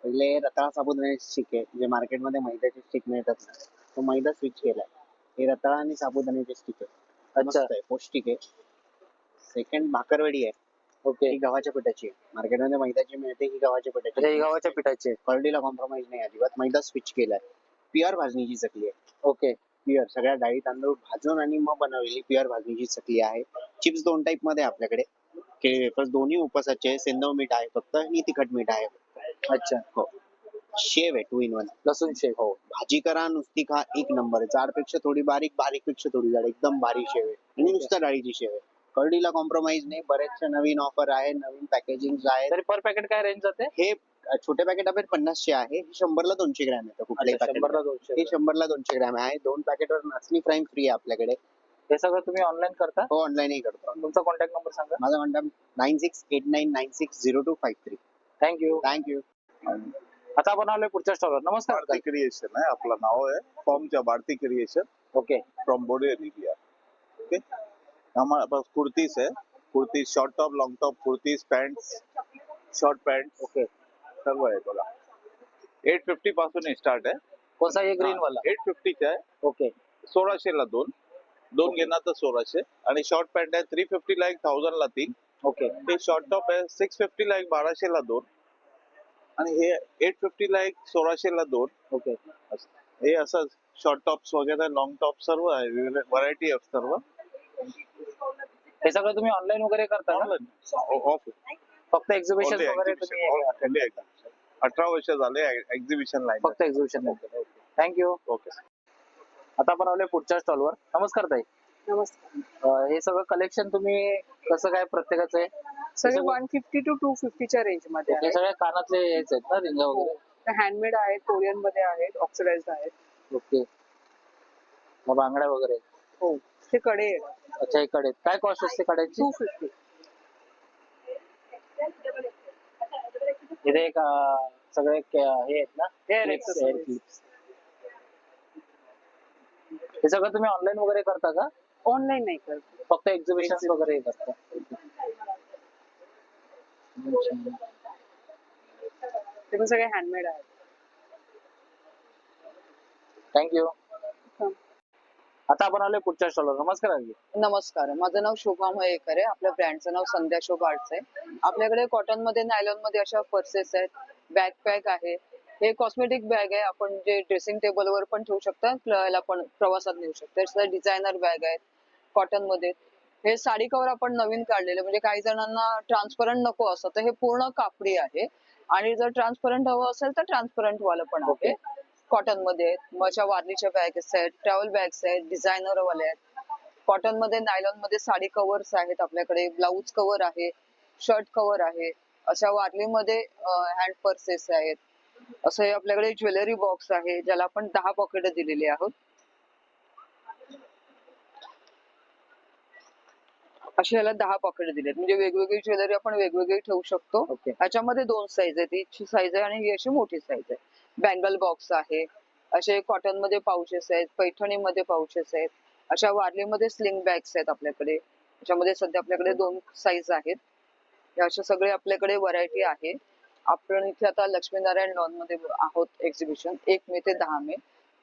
[SPEAKER 3] पहिले रताळा साबुदाण्याचे स्टिक आहे. जे मार्केटमध्ये मैद्याचे स्टिक मिळतात ना, तो मैदा स्विच केलाय. हे रताळा आणि साबुदाण्याचे स्टिक आहे.
[SPEAKER 1] अच्छा.
[SPEAKER 3] मस्त आहे, पौष्टिक आहे. सेकंड भाकरवडी आहे.
[SPEAKER 1] ओके.
[SPEAKER 3] ही गव्हाच्या पिठाची आहे. मार्केटमध्ये मैद्याची मिळते, ही गव्हाच्या पिठाची
[SPEAKER 1] हे
[SPEAKER 3] आहे.
[SPEAKER 1] गव्हाच्या पिठाचे.
[SPEAKER 3] क्वालिटीला कॉम्प्रोमाइज नाही अजिबात. मैदा स्विच केलाय. प्युअर भाजणीची चकली आहे.
[SPEAKER 1] ओके.
[SPEAKER 3] प्युअर सगळ्या डाळी तांदूळ भाजून आणि मग बनवलेली प्युअर भाजणीची चकली आहे. चिप्स 2 टाईप मध्ये आहे आपल्याकडे. केळी वेफर्स दोन्ही उपवासाचे आहे. सेंदव मीठ आहे फक्त आणि तिखट मीठ आहे.
[SPEAKER 1] अच्छा.
[SPEAKER 3] हो. शेव आहे 2 in 1.
[SPEAKER 1] लसूण शेव.
[SPEAKER 3] हो. भाजी करा नुसती खा, एक नंबर आहे. जाडपेक्षा थोडी बारीक, बारीकपेक्षा थोडी जाड, एकदम बारीक शेव आहे. आणि नुसतं डाळीची शेव आहे. क्वालिटीला कॉम्प्रोमाइज नाही. बरेचशा नवीन ऑफर आहे, नवीन पॅकेजिंग आहे.
[SPEAKER 1] तरी पर पॅकेट काय रेंज जाते?
[SPEAKER 3] हे छोटे पॅकेट आपले 50 चे आहे. 100 ला 200 ग्रॅम येतं कुठल्याही पॅकेट.
[SPEAKER 1] 100 ला 200.
[SPEAKER 3] हे 100 ला 200 ग्रॅम आहे. 2 पॅकेटवर नाचणी फ्राईम फ्री आहे आपल्याकडे.
[SPEAKER 1] हे सगळं तुम्ही ऑनलाईन करता?
[SPEAKER 3] हो, ऑनलाईनही करतो.
[SPEAKER 1] तुमचा कॉन्टॅक्ट नंबर सांगा.
[SPEAKER 3] माझा कॉन्टॅक्ट 9689960253.
[SPEAKER 1] थँक्यू.
[SPEAKER 3] थँक्यू.
[SPEAKER 1] आता आपण आलोय पुढच्या स्टॉलवर. नमस्कार.
[SPEAKER 9] भारती क्रिएशन आहे आपलं नाव आहे. फॉर्मच्या Bharti creation
[SPEAKER 1] okay.
[SPEAKER 9] From border area. Okay. हमारे पास कुर्तीज है. Kurtis, short top, long top, kurtis, pants, short pants.
[SPEAKER 1] Okay.
[SPEAKER 9] सर्व आहे बघा. 850 पासून स्टार्ट आहे.
[SPEAKER 1] कोणता हे ग्रीन वाला?
[SPEAKER 9] 850 चा आहे.
[SPEAKER 1] ओके.
[SPEAKER 9] 1600 ला 2 घेणार तर 1600. आणि शॉर्ट पॅन्ट आहे 350 ला 1, 1000 ला 3.
[SPEAKER 1] ओके.
[SPEAKER 9] हे शॉर्ट टॉप आहे 650 ला 1, 1200 ला 2. आणि हे 850 ला 1, 1600 ला 2.
[SPEAKER 1] ओके.
[SPEAKER 9] हे असं शॉर्ट टॉप्स वगैरे, लॉंग टॉप सर्व आहे. व्हरायटी ऑफ सर्व.
[SPEAKER 1] हे सगळं तुम्ही ऑनलाईन वगैरे करता का?
[SPEAKER 9] ऑफ
[SPEAKER 1] फक्त एक्झिबिशन वगैरे तुम्ही?
[SPEAKER 9] 18 वर्ष झाले एक्झिबिशन लाईन.
[SPEAKER 1] फक्त एक्झिबिशन. थँक्यू.
[SPEAKER 9] ओके.
[SPEAKER 1] आता आपण आलोय पुढच्या स्टॉलवर. नमस्कार ताई.
[SPEAKER 10] नमस्कार.
[SPEAKER 1] हे सगळं कलेक्शन तुम्ही कसं काय प्रत्येकाचं आहे?
[SPEAKER 10] सगळे 150 to 250 च्या रेंज मध्ये
[SPEAKER 1] हे
[SPEAKER 10] आहे.
[SPEAKER 1] सगळ्या कानातले हेच आहेत ना, रिंगा वगैरे?
[SPEAKER 10] हँडमेड आहेत, कोरियन मध्ये आहेत, ऑक्सिडाइज्ड आहेत.
[SPEAKER 1] ओके. मग बांगड्या वगैरे?
[SPEAKER 10] हो, ते कडे आहेत.
[SPEAKER 1] अच्छा, हे कडे काय कॉस्ट असते कड्याची?
[SPEAKER 10] 250.
[SPEAKER 1] इथे एक सगळे हे आहेत ना,
[SPEAKER 10] Hair
[SPEAKER 1] Clips,
[SPEAKER 10] accessories.
[SPEAKER 1] hair clips. हे सगळं तुम्ही ऑनलाईन वगैरे करता का?
[SPEAKER 10] ऑनलाईन नाही करत.
[SPEAKER 1] फक्त एक्झिबिशन वगैरे हे करता?
[SPEAKER 10] ते पण सगळे हँडमेड आहेत.
[SPEAKER 1] थँक्यू. आता आपण आलोय पुढच्या स्टॉलवर. नमस्कार आजी.
[SPEAKER 11] नमस्कार, माझं नाव शोभा मयेकर आहे. आपल्या ब्रँडचं नाव संध्या शोभ आर्ट्स आहे. आपल्याकडे कॉटन मध्ये, नायलॉन मध्ये अशा पर्सेस आहेत, बॅकपॅक आहे. हे कॉस्मेटिक बॅग आहे. आपण जे ड्रेसिंग टेबल वर पण ठेवू शकता, याला पण प्रवासात नेऊ शकता. डिझायनर बॅग आहेत कॉटन मध्ये. हे साडी कव्हर आपण नवीन काढलेले, म्हणजे काही जणांना ट्रान्सपरंट नको असतं तर हे पूर्ण कापडी आहे. आणि जर ट्रान्सपरंट हवं असेल तर ट्रान्सपरंट वाला पण आहे. कॉटन मध्ये मग अशा वारलीच्या बॅग्स आहेत, ट्रॅव्हल बॅग्स आहेत, डिझायनर वाले आहेत. कॉटन मध्ये, नायलॉन मध्ये साडी कव्हर्स आहेत आपल्याकडे, ब्लाऊज कव्हर आहे, शर्ट कव्हर आहे. अशा वारलीमध्ये हँड पर्सेस आहेत. असं हे आपल्याकडे ज्वेलरी बॉक्स आहे, ज्याला आपण 10 पॉकेट दिलेली आहोत. अशी याला 10 पॉकेट दिलेत, म्हणजे वेगवेगळी ज्वेलरी आपण वेगवेगळी ठेवू शकतो. ह्याच्यामध्ये 2 साईज आहेत, ही साईज आहे आणि ही अशी मोठी साईज आहे. बँगल बॉक्स आहे. असे कॉटन मध्ये पाउचेस आहेत, पैठणी मध्ये पाउचेस आहेत. अशा वारलीमध्ये स्लिंग बॅग्स आहेत आपल्याकडे. याच्यामध्ये सध्या आपल्याकडे 2 साईज आहेत. अशा सगळे आपल्याकडे व्हरायटी आहे. आपण इथे आता लक्ष्मीनारायण लॉन मध्ये आहोत एक्झिबिशन, 1 मे ते 10 मे.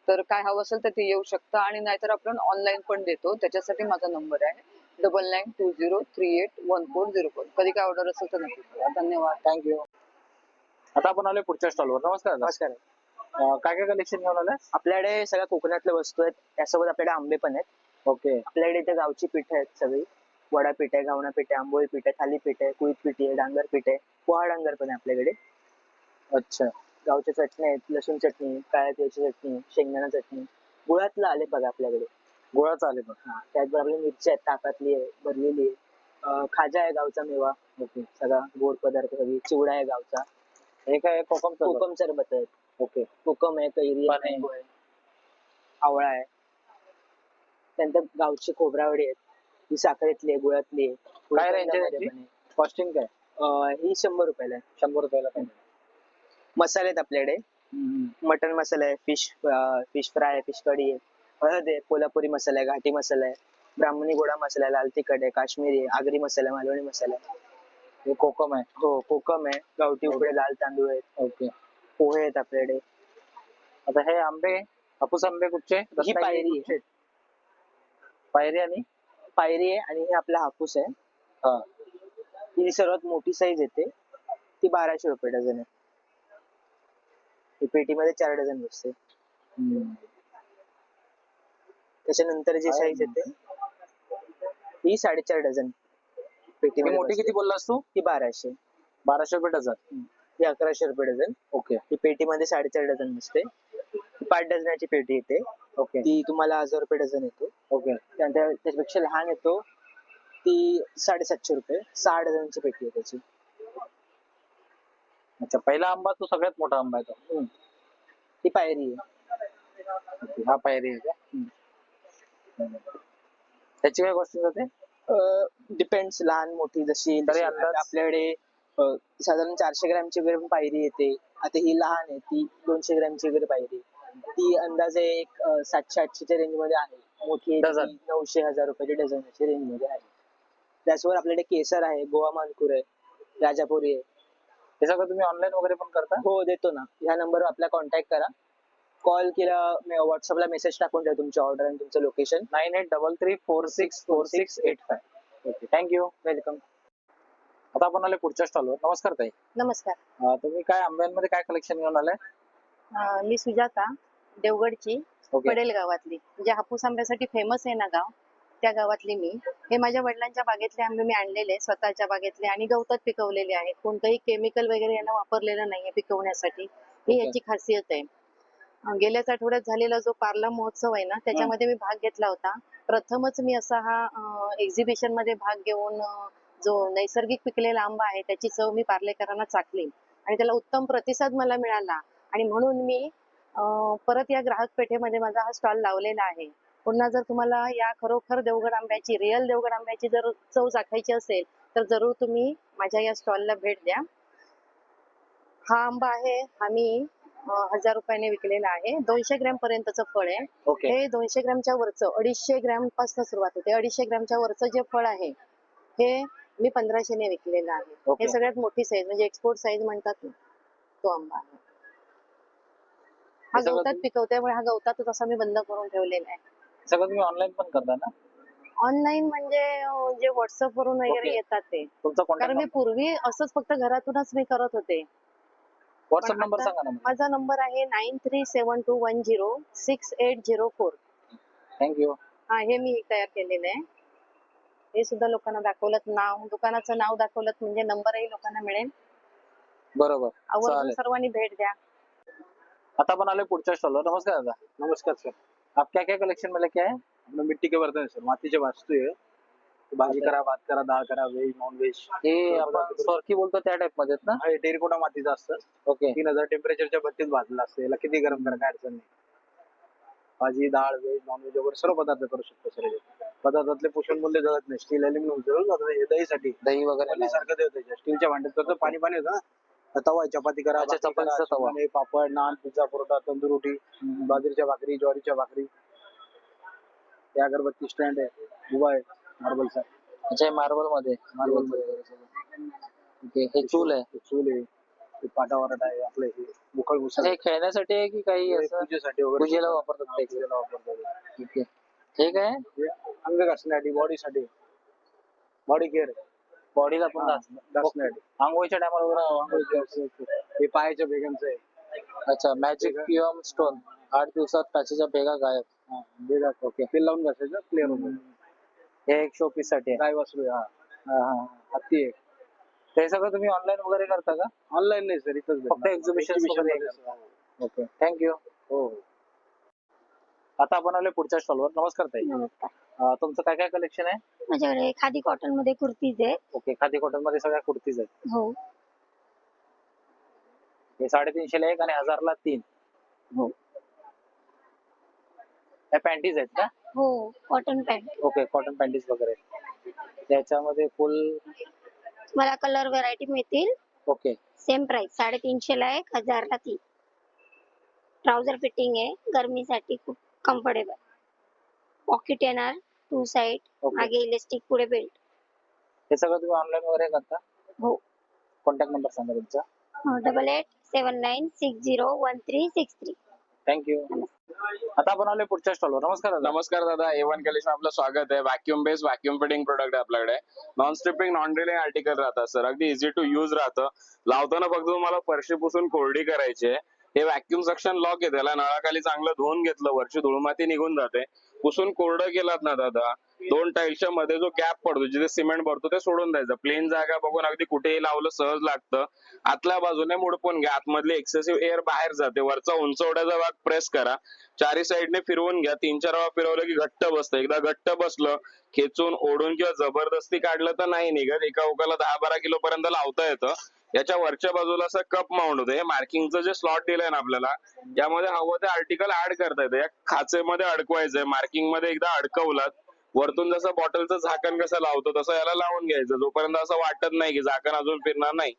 [SPEAKER 11] तर काय हवं असेल तर ते येऊ शकतं आणि नाहीतर आपण ऑनलाईन पण देतो. त्याच्यासाठी माझा नंबर आहे 9920381404. कधी काय ऑर्डर असेल तर नक्की करा. धन्यवाद.
[SPEAKER 1] थँक्यू. आता आपण आलोय पुढच्या स्टॉलवर. नमस्कार दादा.
[SPEAKER 12] नमस्कार.
[SPEAKER 1] काय काय कलेक्शन घेऊन आलाय?
[SPEAKER 12] आपल्याकडे सगळ्या कोकणातल्या वस्तू आहेत, त्यासोबत आपल्याकडे आंबे पण आहेत.
[SPEAKER 1] ओके.
[SPEAKER 12] आपल्याकडे इथे गावची पीठ आहेत सगळी. वडा पीठ आहे, घावणा पीठ आहे, आंबोळी पीठ आहे, थालीपीठ आहे, कुळीत पीठ आहे, डांगर पीठ आहे, पोहा डांगर पण आहे आपल्याकडे.
[SPEAKER 1] अच्छा.
[SPEAKER 12] गावच्या चटणी आहेत, लसूण चटणी, काळ्या तिळाची चटणी, शेंगदाणा चटणी, गुळातलं आले बघा आपल्याकडे.
[SPEAKER 1] गुळाचं आले बघ.
[SPEAKER 12] हा, त्याचबरोबर आपली मिरची आहेत, ताकातली आहे, भरलेली आहे. खाजा आहे गावचा मेवा.
[SPEAKER 1] ओके.
[SPEAKER 12] सगळा गोड पदार्थ सगळी. चिवडा आहे गावचा.
[SPEAKER 1] हे काय कोकम?
[SPEAKER 12] कोकम सरबत आहे.
[SPEAKER 1] ओके.
[SPEAKER 12] कोकम आहे, कैरी आहे,
[SPEAKER 1] पाणी.
[SPEAKER 12] मँगो आहे, आवळा आहे. त्यानंतर गावची खोबरावडी आहेत, ही साखरेतली आहे, गुळातली आहे.
[SPEAKER 1] काय रेंज आहे
[SPEAKER 12] गुळकंदामध्ये
[SPEAKER 1] त्याची?
[SPEAKER 12] पण आहे.
[SPEAKER 1] कॉस्टिंग काय?
[SPEAKER 12] ही 100 रुपयाला आहे.
[SPEAKER 1] 100 रुपयाला पण.
[SPEAKER 12] मसाले आहेत आपल्याकडे. मटन मसाला आहे, फिश फ्राय आहे, फिश कढी आहे, हळद आहे, कोल्हापुरी मसाला आहे, घाटी मसाला आहे, ब्राह्मणी गोडा मसाला आहे, लाल तिखट आहे, काश्मीरी आहे, आगरी मसाला आहे, मालवणी मसाला आहे.
[SPEAKER 1] हे कोकम आहे.
[SPEAKER 12] हो, कोकम आहे, गावठी उकडे, लाल तांदूळ आहेत.
[SPEAKER 1] ओके.
[SPEAKER 12] पोहे आहेत आपल्याकडे.
[SPEAKER 1] आता हे आंबे, हापूस आंबे कुठचे?
[SPEAKER 12] ही पायरी आहे.
[SPEAKER 1] पायरी आणि
[SPEAKER 12] पायरी आहे आणि हे आपला हापूस आहे.
[SPEAKER 1] हा.
[SPEAKER 12] ही सर्वात मोठी साईज येते, ती 1200 रुपये डझन आहे. ही पेटीमध्ये 4 डझन बसते. त्याच्यानंतर जी साईज येते ही 4.5 डझन पेटीमध्ये
[SPEAKER 1] मोठी
[SPEAKER 12] बसते.
[SPEAKER 1] किती बोललास तू?
[SPEAKER 12] ही 1200.
[SPEAKER 1] 1200 रुपये डझन.
[SPEAKER 12] ही 1100 रुपये डझन.
[SPEAKER 1] ओके.
[SPEAKER 12] ही पेटीमध्ये 4.5 डझन बसते. ही 5 डझनाची पेटी येते.
[SPEAKER 1] ओके.
[SPEAKER 12] ती तुम्हाला 1000 रुपये डझन येतो.
[SPEAKER 1] ओके.
[SPEAKER 12] त्यानंतर त्याच्यापेक्षा लहान येतो ती 750 रुपये. 6 डझनची पेटी आहे त्याची.
[SPEAKER 1] अच्छा. पहिला आंबा तो सगळ्यात मोठा आंबा आहे तो.
[SPEAKER 12] ही पायरी आहे.
[SPEAKER 1] ओके. हा पायरी आहे का? त्याची काय कॉस्टिंग जाते?
[SPEAKER 12] डिपेंड्स, लहान मोठी जशी
[SPEAKER 1] तरी
[SPEAKER 12] जशी.
[SPEAKER 1] अंदाज?
[SPEAKER 12] आता आपल्याकडे साधारण 400 ग्रॅमची वगैरे पण पायरी येते. आता ही लहान आहे, ती 200 ग्रॅमची वगैरे पायरी. ती अंदाजे एक 700-800च्या रेंज मध्ये आहे. मोठी
[SPEAKER 1] डझन?
[SPEAKER 12] 900-1000 रुपयाची डझनच्या रेंज मध्ये आहे. त्याचबरोबर आपल्याकडे केसर आहे, गोवा मानकुर आहे, राजापुरी आहे.
[SPEAKER 1] हे सगळं तुम्ही ऑनलाईन वगैरे पण करता?
[SPEAKER 12] हो, देतो ना. ह्या नंबरवर आपला कॉन्टॅक्ट करा. कॉल केला, व्हॉट्सअपला मेसेज टाकून द्या तुमची ऑर्डर आणि तुमचं लोकेशन.
[SPEAKER 1] 9833464685. ओके. थँक्यू.
[SPEAKER 12] वेलकम.
[SPEAKER 1] आता आपण आले पुढच्या स्टॉलवर. नमस्कार ताई.
[SPEAKER 5] नमस्कार.
[SPEAKER 1] तुम्ही काय आंब्यांमध्ये काय कलेक्शन घेऊन आलाय?
[SPEAKER 5] मी सुजाता, देवगडची,
[SPEAKER 1] ओके.
[SPEAKER 5] पडेल गावातली. म्हणजे हापूस आंब्यासाठी फेमस आहे ना गाव, त्या गावातली मी. हे माझ्या वडिलांच्या बागेतले आंबे मी आणलेले, स्वतःच्या बागेतले, आणि गवतात पिकवलेले आहेत. कोणतंही केमिकल वगैरे यांना वापरलेलं नाहीये पिकवण्यासाठी. ही याची खासियत आहे. गेल्याच आठवड्यात झालेला जो पार्ला महोत्सव आहे ना, त्याच्यामध्ये मी भाग घेतला होता. प्रथमच मी असा हा एक्झिबिशन मध्ये भाग घेऊन जो नैसर्गिक पिकलेला आंबा आहे त्याची चव मी पार्लेकरांना चाखली आणि त्याला उत्तम प्रतिसाद मला मिळाला. आणि म्हणून मी परत या ग्राहक पेठेमध्ये माझा हा स्टॉल लावलेला आहे. पुन्हा जर तुम्हाला या खरोखर देवगड आंब्याची, रिअल देवगड आंब्याची जर चव चाखायची असेल तर जरूर तुम्ही माझ्या या स्टॉलला भेट द्या. हा आंबा आहे, हा मी 1000 रुपयाने विकलेला आहे. 200 ग्रॅम पर्यंतचं फळ आहे.
[SPEAKER 1] ओके.
[SPEAKER 5] हे 200 ग्रॅमच्या वरचं, 250 ग्रॅम पासून सुरुवात होते. 250 ग्रॅमच्या वरचं जे फळ आहे हे मी 1500 ने विकलेलं आहे.
[SPEAKER 1] ओके.
[SPEAKER 5] हे सगळ्यात मोठी साईज, म्हणजे एक्सपोर्ट साईज म्हणतात ना, तो आंबा आहे. हा
[SPEAKER 1] हे सगळं
[SPEAKER 5] गवतात पिकवतो, त्यामुळे हा गवतातच असा मी बंद करून ठेवलेला आहे.
[SPEAKER 1] सगळं तुम्ही ऑनलाईन पण करता ना?
[SPEAKER 5] ऑनलाईन म्हणजे जे व्हॉट्सअप वरून वगैरे
[SPEAKER 1] ओके.
[SPEAKER 5] येतात ते.
[SPEAKER 1] तुमचा
[SPEAKER 5] कारण
[SPEAKER 1] कॉन्टॅक्ट
[SPEAKER 5] मी पूर्वी असंच फक्त घरातूनच मी करत होते.
[SPEAKER 1] व्हॉट्सअप
[SPEAKER 5] पण
[SPEAKER 1] नंबर
[SPEAKER 5] आता
[SPEAKER 1] सांगा ना.
[SPEAKER 5] माझा नंबर आहे 9372106804.
[SPEAKER 1] थँक्यू.
[SPEAKER 5] हा, हे मी तयार केलेलं आहे. हे सुद्धा लोकांना दाखवलं, नाव, दुकानाचं नाव दाखवलं म्हणजे नंबरही लोकांना मिळेल.
[SPEAKER 1] बरोबर.
[SPEAKER 5] आवर्जून
[SPEAKER 1] चालेल.
[SPEAKER 5] सर्वांनी भेट द्या.
[SPEAKER 1] आता आपण आले पुढच्या स्टॉलवर. नमस्कार दादा.
[SPEAKER 13] नमस्कार सर.
[SPEAKER 1] आप क्या क्या कलेक्शन में लेके आए?
[SPEAKER 13] अपना मिट्टी के बर्तन है सर, मातीचे वास्तू आहे. भाजी करा, भात करा, डाळ करा, व्हेज नॉन व्हेज.
[SPEAKER 1] हे आपण सरकी बोलतो त्या टाइप मध्ये ना?
[SPEAKER 13] हे टेरिकोटा मातीचं असतं.
[SPEAKER 1] ओके.
[SPEAKER 13] 3000 टेम्परेचरच्या भट्टीत भाजलेलं असतं. याला किती गरम करा काय अडचण नाही. भाजी, डाळ, व्हेज नॉन व्हेज वगैरे सर्व पदार्थ करू शकतो सर. पदार्थातले पोषण मूल्य जळत नाही. स्टील अल्युमिनियम जळून जातं. हे दहीसाठी
[SPEAKER 1] दही वगैरे
[SPEAKER 13] सारखं देऊ त्याच्या स्टीलच्या भांड्यात करतो. पाणी पाणी होतं ना. तवा आहे, चपाती करा,
[SPEAKER 1] अच्छा,
[SPEAKER 13] भाकरी करा,
[SPEAKER 1] चपातीचा तवा.
[SPEAKER 13] शेंगदाणे, पापड, नान, पिझ्झा, परोठा, तंदूर रोटी, बाजरीच्या भाकरी, ज्वारीच्या भाकरी. हे अगरबत्ती स्टँड आहे, उभा आहे मार्बलचा.
[SPEAKER 1] अच्छा, मार्बल मध्ये.
[SPEAKER 13] मार्बल मध्ये
[SPEAKER 1] ओके. हे चूल आहे.
[SPEAKER 13] चूल आहे, पाटा वरट आहे आपलं. हे मुखळ भुसा
[SPEAKER 1] हे खेळण्यासाठी आहे की काही असं
[SPEAKER 13] पूजेसाठी वगैरे
[SPEAKER 1] पूजेला वापरतात ते?
[SPEAKER 13] पूजेला वापरतात.
[SPEAKER 1] ठीक आहे. हे काय
[SPEAKER 13] हे अंग घासण्यासाठी बॉडीसाठी बॉडी केअर
[SPEAKER 1] बॉडीला पण
[SPEAKER 13] घासण्यासाठी
[SPEAKER 1] आंघोळीच्या टायमाला वगैरे.
[SPEAKER 13] हे पायाच्या भेगांचं आहे.
[SPEAKER 1] अच्छा, मॅजिक पियम स्टोन 8 दिवसात काचेच्या भेगा गायब.
[SPEAKER 13] भेगा ओके तेल लावून घासायचं क्लिअर होतं.
[SPEAKER 1] हे एक शोपीस साठी आहे.
[SPEAKER 13] गाय वासरू हा
[SPEAKER 1] हा.
[SPEAKER 13] हत्ती आहे.
[SPEAKER 1] ते सगळं तुम्ही ऑनलाईन वगैरे करता का?
[SPEAKER 13] ऑनलाईन नाही सर इथंच
[SPEAKER 1] फक्त एक्झिबिशन ओके, थँक्यू.
[SPEAKER 13] हो.
[SPEAKER 1] आता आपण आलोय पुढच्या स्टॉलवर. नमस्कार ताई.
[SPEAKER 14] नमस्कार.
[SPEAKER 1] तुमचं काय काय कलेक्शन आहे?
[SPEAKER 14] माझ्याकडे खादी कॉटन मध्ये कुर्तीज आहे.
[SPEAKER 1] ओके, खादी कॉटन मध्ये सगळ्या कुर्तीज आहेत.
[SPEAKER 14] हो
[SPEAKER 1] हे 350 ला 1 आणि 1000 ला 3.
[SPEAKER 14] हो
[SPEAKER 1] हे पॅन्टीज आहेत का?
[SPEAKER 14] हो कॉटन पॅन्ट.
[SPEAKER 1] ओके, कॉटन पॅन्टीज वगैरे. त्याच्यामध्ये फुल
[SPEAKER 14] मला कलर व्हरायटी मिळतील.
[SPEAKER 1] ओके,
[SPEAKER 14] सेम प्राइस 350 ला 1, 1000 ला 3. ट्राउजर फिटिंग आहे, गरमीसाठी खूप कम्फर्टेबल. पॉकेट येणार 2 साइड,
[SPEAKER 1] ओके.
[SPEAKER 14] मागे इलास्टिक, पुढे बेल्ट.
[SPEAKER 1] हे सगळं तुम्ही ऑनलाईन वगैरे करता?
[SPEAKER 14] हो.
[SPEAKER 1] कॉन्टॅक्ट नंबर सांगा तुमचा.
[SPEAKER 14] 8879601363.
[SPEAKER 1] थँक्यू. आता आपण आलोय पुढच्या स्टॉलवर. नमस्कार दादा.
[SPEAKER 15] नमस्कार दादा, A1 कलेक्शन आपलं स्वागत आहे. Vacuum based vacuum fitting product आहे आपल्याकडे. Non stripping non drilling article राहतात सर. अगदी इझी टू यूज राहतं. लावताना फक्त तुम्हाला फरशी पुसून कोरडी करायची आहे. हे व्हॅक्युम सक्शन लॉक आहे, त्याला नळाखाली चांगलं धुवून घेतलं, वरची धुळमाती निघून जाते. पुसून कोरडं केलात ना दादा, 2 टाईल्सच्या मध्ये जो गॅप पडतो, जिथे सिमेंट भरतो ते सोडून द्यायचं. प्लेन जागा बघून अगदी कुठेही लावलं सहज लागतं. आतल्या बाजूने मुडपून घ्या, आतमधली एक्सेसिव्ह एअर बाहेर जाते. वरचा उंचवड्याचा भाग प्रेस करा, चारी साईडने फिरवून घ्या. 3-4 वेळा फिरवलं की घट्ट बसतं. एकदा घट्ट बसलं, खेचून ओढून किंवा जबरदस्ती काढलं तर नाही निघत. एका उकाला 10-12 किलो पर्यंत लावता येतं. याच्या वरच्या बाजूला असं कप माउंट होतं. हे मार्किंगचं जे स्लॉट दिलंय ना आपल्याला, यामध्ये हवं ते आर्टिकल ऍड करता येतं. या खाचेमध्ये अडकवायचंय, मार्किंग मध्ये एकदा अडकवलात, वरतून जसं बॉटलचं झाकण कसं लावतो तसं याला लावून घ्यायचं. जोपर्यंत असं वाटत नाही की झाकण अजून फिरणार नाही,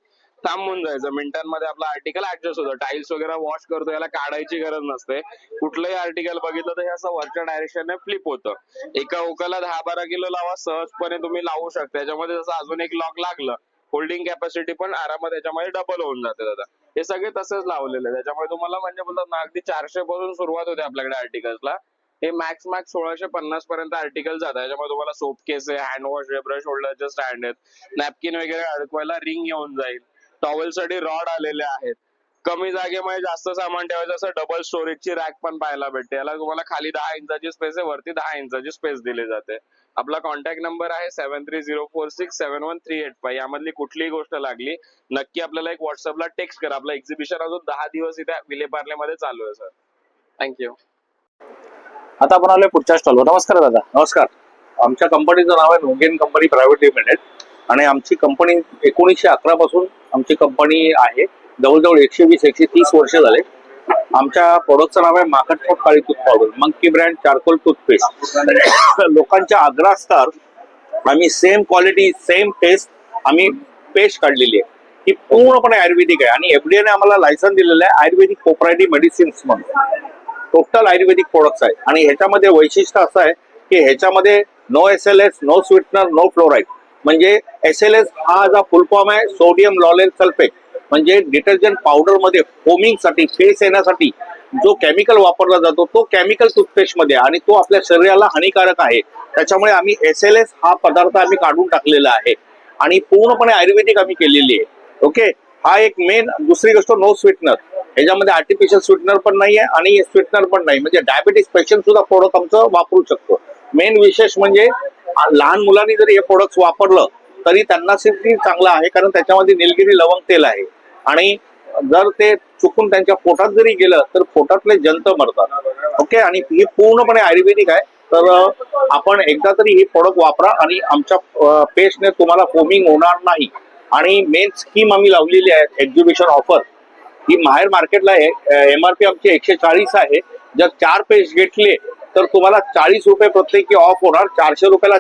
[SPEAKER 15] थांबून जायचं. मिनिटांमध्ये आपलं आर्टिकल ऍडजस्ट होतं. टाइल्स वगैरे वॉश करतो, याला काढायची गरज नसते. कुठलंही आर्टिकल बघितलं तर हे असं वरच्या डायरेक्शनने फ्लिप होतं. एका उकाला 10-12 किलो लावा, सहजपणे तुम्ही लावू शकता. याच्यामध्ये जसं अजून एक लॉक लागलं, होल्डिंग कॅपॅसिटी पण आरामात याच्यामध्ये डबल होऊन जाते दादा. हे सगळे तसंच लावलेले, त्याच्यामुळे तुम्हाला म्हणजे बोलतात ना, अगदी 400 पासून सुरुवात होते आपल्याकडे आर्टिकल्सला. हे मॅक्स 1650 पर्यंत आर्टिकल जातात. याच्यामध्ये तुम्हाला सोप केस आहे, हँड वॉश आहे, ब्रश होल्डरचे स्टँड आहेत, नॅपकिन वगैरे अडकवायला रिंग येऊन जाईल, टॉवेल साठी रॉड आलेले आहेत. कमी जागेमध्ये जास्त सामान ठेवायचं असं डबल स्टोरेजची रॅक पण पाहायला भेटते. याला तुम्हाला खाली 10 इंचाची स्पेस आहे, वरती 10 इंचाची स्पेस दिली जाते. आपला कॉन्टॅक्ट नंबर आहे 7304671385. यामधली कुठलीही गोष्ट लागली नक्की आपल्याला एक व्हॉट्सअपला टेक्स्ट करा. आपलं एक्झिबिशन अजून 10 दिवस इथे विलेपार्लेमध्ये चालू आहे सर. थँक्यू.
[SPEAKER 1] आता आपण आलोय पुढच्या स्टॉलवर. नमस्कार दादा.
[SPEAKER 16] नमस्कार. आमच्या कंपनीचं नाव आहे नोंगेन कंपनी प्रायव्हेट लिमिटेड आणि आमची कंपनी 1911 पासून आमची कंपनी आहे. जवळजवळ 120-130 वर्ष झाले. आमच्या प्रोडक्टचं नाव आहे माखनकोट काळी tooth powder, monkey brand charcoal toothpaste. लोकांच्या आग्रहास्तर आम्ही सेम क्वालिटी सेम टेस्ट आम्ही पेस्ट काढलेली आहे. ही पूर्णपणे आयुर्वेदिक आहे आणि FDA ने आम्हाला लायसन दिलेलं आहे आयुर्वेदिक प्रोप्रायटी मेडिसिन्स म्हणून. टोटल आयुर्वेदिक प्रोडक्ट्स आहेत आणि ह्याच्यामध्ये वैशिष्ट्य असं आहे की ह्याच्यामध्ये no SLS, no sweetener, no fluoride. म्हणजे SLS हा जो फुल फॉर्म आहे सोडियम लॉरेल सल्फेट, म्हणजे डिटर्जंट पावडर मध्ये फोमिंग साठी, फेस येण्यासाठी जो केमिकल वापरला जातो तो केमिकल टूथपेस्ट मध्ये आणि तो आपल्या शरीराला हानिकारक आहे. त्याच्यामुळे आम्ही SLS हा पदार्थ आम्ही काढून टाकलेला आहे आणि पूर्णपणे आयुर्वेदिक आम्ही केलेली आहे. ओके, हा एक मेन. दुसरी गोष्ट नो स्वीटनर. ह्याच्यामध्ये आर्टिफिशियल स्वीटनर पण नाही आहे आणि स्वीटनर पण नाही, म्हणजे डायबिटीस पेशंट सुद्धा प्रोडक्ट आमचं वापरू शकतो. मेन विशेष म्हणजे लहान मुलांनी जर हे प्रोडक्ट वापरलं तरी त्यांना चांगलं आहे, कारण त्याच्यामध्ये निलगिरी लवंग तेल आहे आणि जर ते चुकून त्यांच्या पोटात जरी गेलं तर पोटातले जंत मरतात. ओके, आणि ही पूर्णपणे आयुर्वेदिक आहे. तर आपण एकदा तरी ही प्रोडक्ट वापरा आणि आमच्या पेस्टने तुम्हाला फोमिंग होणार नाही. आणि मेन स्कीम आम्ही लावलेली आहे, एक्झिबिशन ऑफर. ही बाहेर मार्केटला आहे, MRP आमची 140 आहे. जर 4 पेस्ट घेतले तर तुम्हाला 40 रुपये प्रत्येकी ऑफ होणार. 400 रुपयाला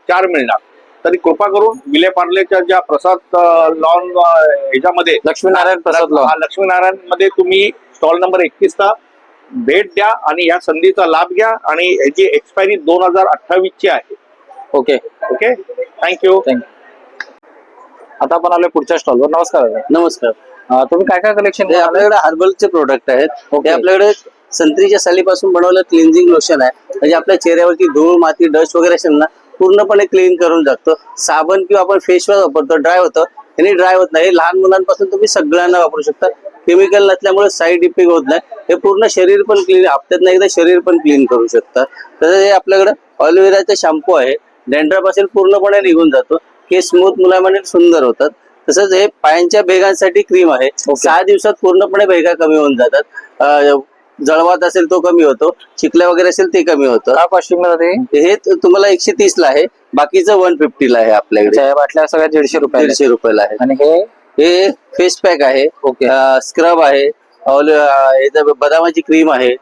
[SPEAKER 16] 4 मिळणार. तरी कृपा करून विलेपार्लेच्या ज्या प्रसाद लॉन ह्याच्यामध्ये
[SPEAKER 1] लक्ष्मीनारायण प्रसाद लॉन,
[SPEAKER 16] लक्ष्मीनारायण मध्ये तुम्ही स्टॉल नंबर 31 ला भेट द्या आणि या संधीचा लाभ घ्या. आणि ह्याची एक्सपायरी 2028 ची आहे.
[SPEAKER 1] Okay
[SPEAKER 16] okay, thank you.
[SPEAKER 1] आता आपण आलोय पुढच्या स्टॉलवर. नमस्कार दादा.
[SPEAKER 17] नमस्कार.
[SPEAKER 1] तुम्ही काय काय कलेक्शन
[SPEAKER 6] हे आपल्याकडे हर्बलचे प्रोडक्ट आहेत. हे आपल्याकडे संत्रीच्या सालीपासून बनवलं क्लिन्झिंग लोशन आहे. म्हणजे आपल्या चेहऱ्यावरती धूळ माती डस्ट वगैरे असेल ना पूर्णपणे क्लीन करून टाकतो. साबण किंवा आपण फेस वॉश वापरतो ड्राय होतं, आणि ड्राय होत नाही. लहान मुलांपासून तुम्ही सगळ्यांना वापरू शकता. केमिकल नसल्यामुळे साईड इफेक्ट होत नाही. हे पूर्ण शरीर पण क्लीन, हप्त्यातनं एकदा शरीर पण क्लीन करू शकता. तसंच हे आपल्याकडे ऑलिव्हेराचा शॅम्पू आहे. डॅन्ड्रफ असेल पूर्णपणे निघून जातो. केस स्मूथ मुलायम आणि सुंदर होतात. तसंच हे पायांच्या भेगांसाठी क्रीम आहे. 6 दिवसात पूर्णपणे भेगा कमी होऊन जातात. जळवात असेल तो कमी होतो, चिखल्या वगैरे असेल ते कमी होतं.
[SPEAKER 1] काय कॉस्टिंग मध्ये
[SPEAKER 6] हे तुम्हाला 130 ला आहे, बाकीचं 150 ला आहे आपल्याकडे.
[SPEAKER 1] या बाटल्या सगळ्या 150 रुपये
[SPEAKER 6] 150 रुपयाला आहे.
[SPEAKER 1] आणि
[SPEAKER 6] हे फेस पॅक आहे. स्क्रब आहे. बदामाची क्रीम आहे.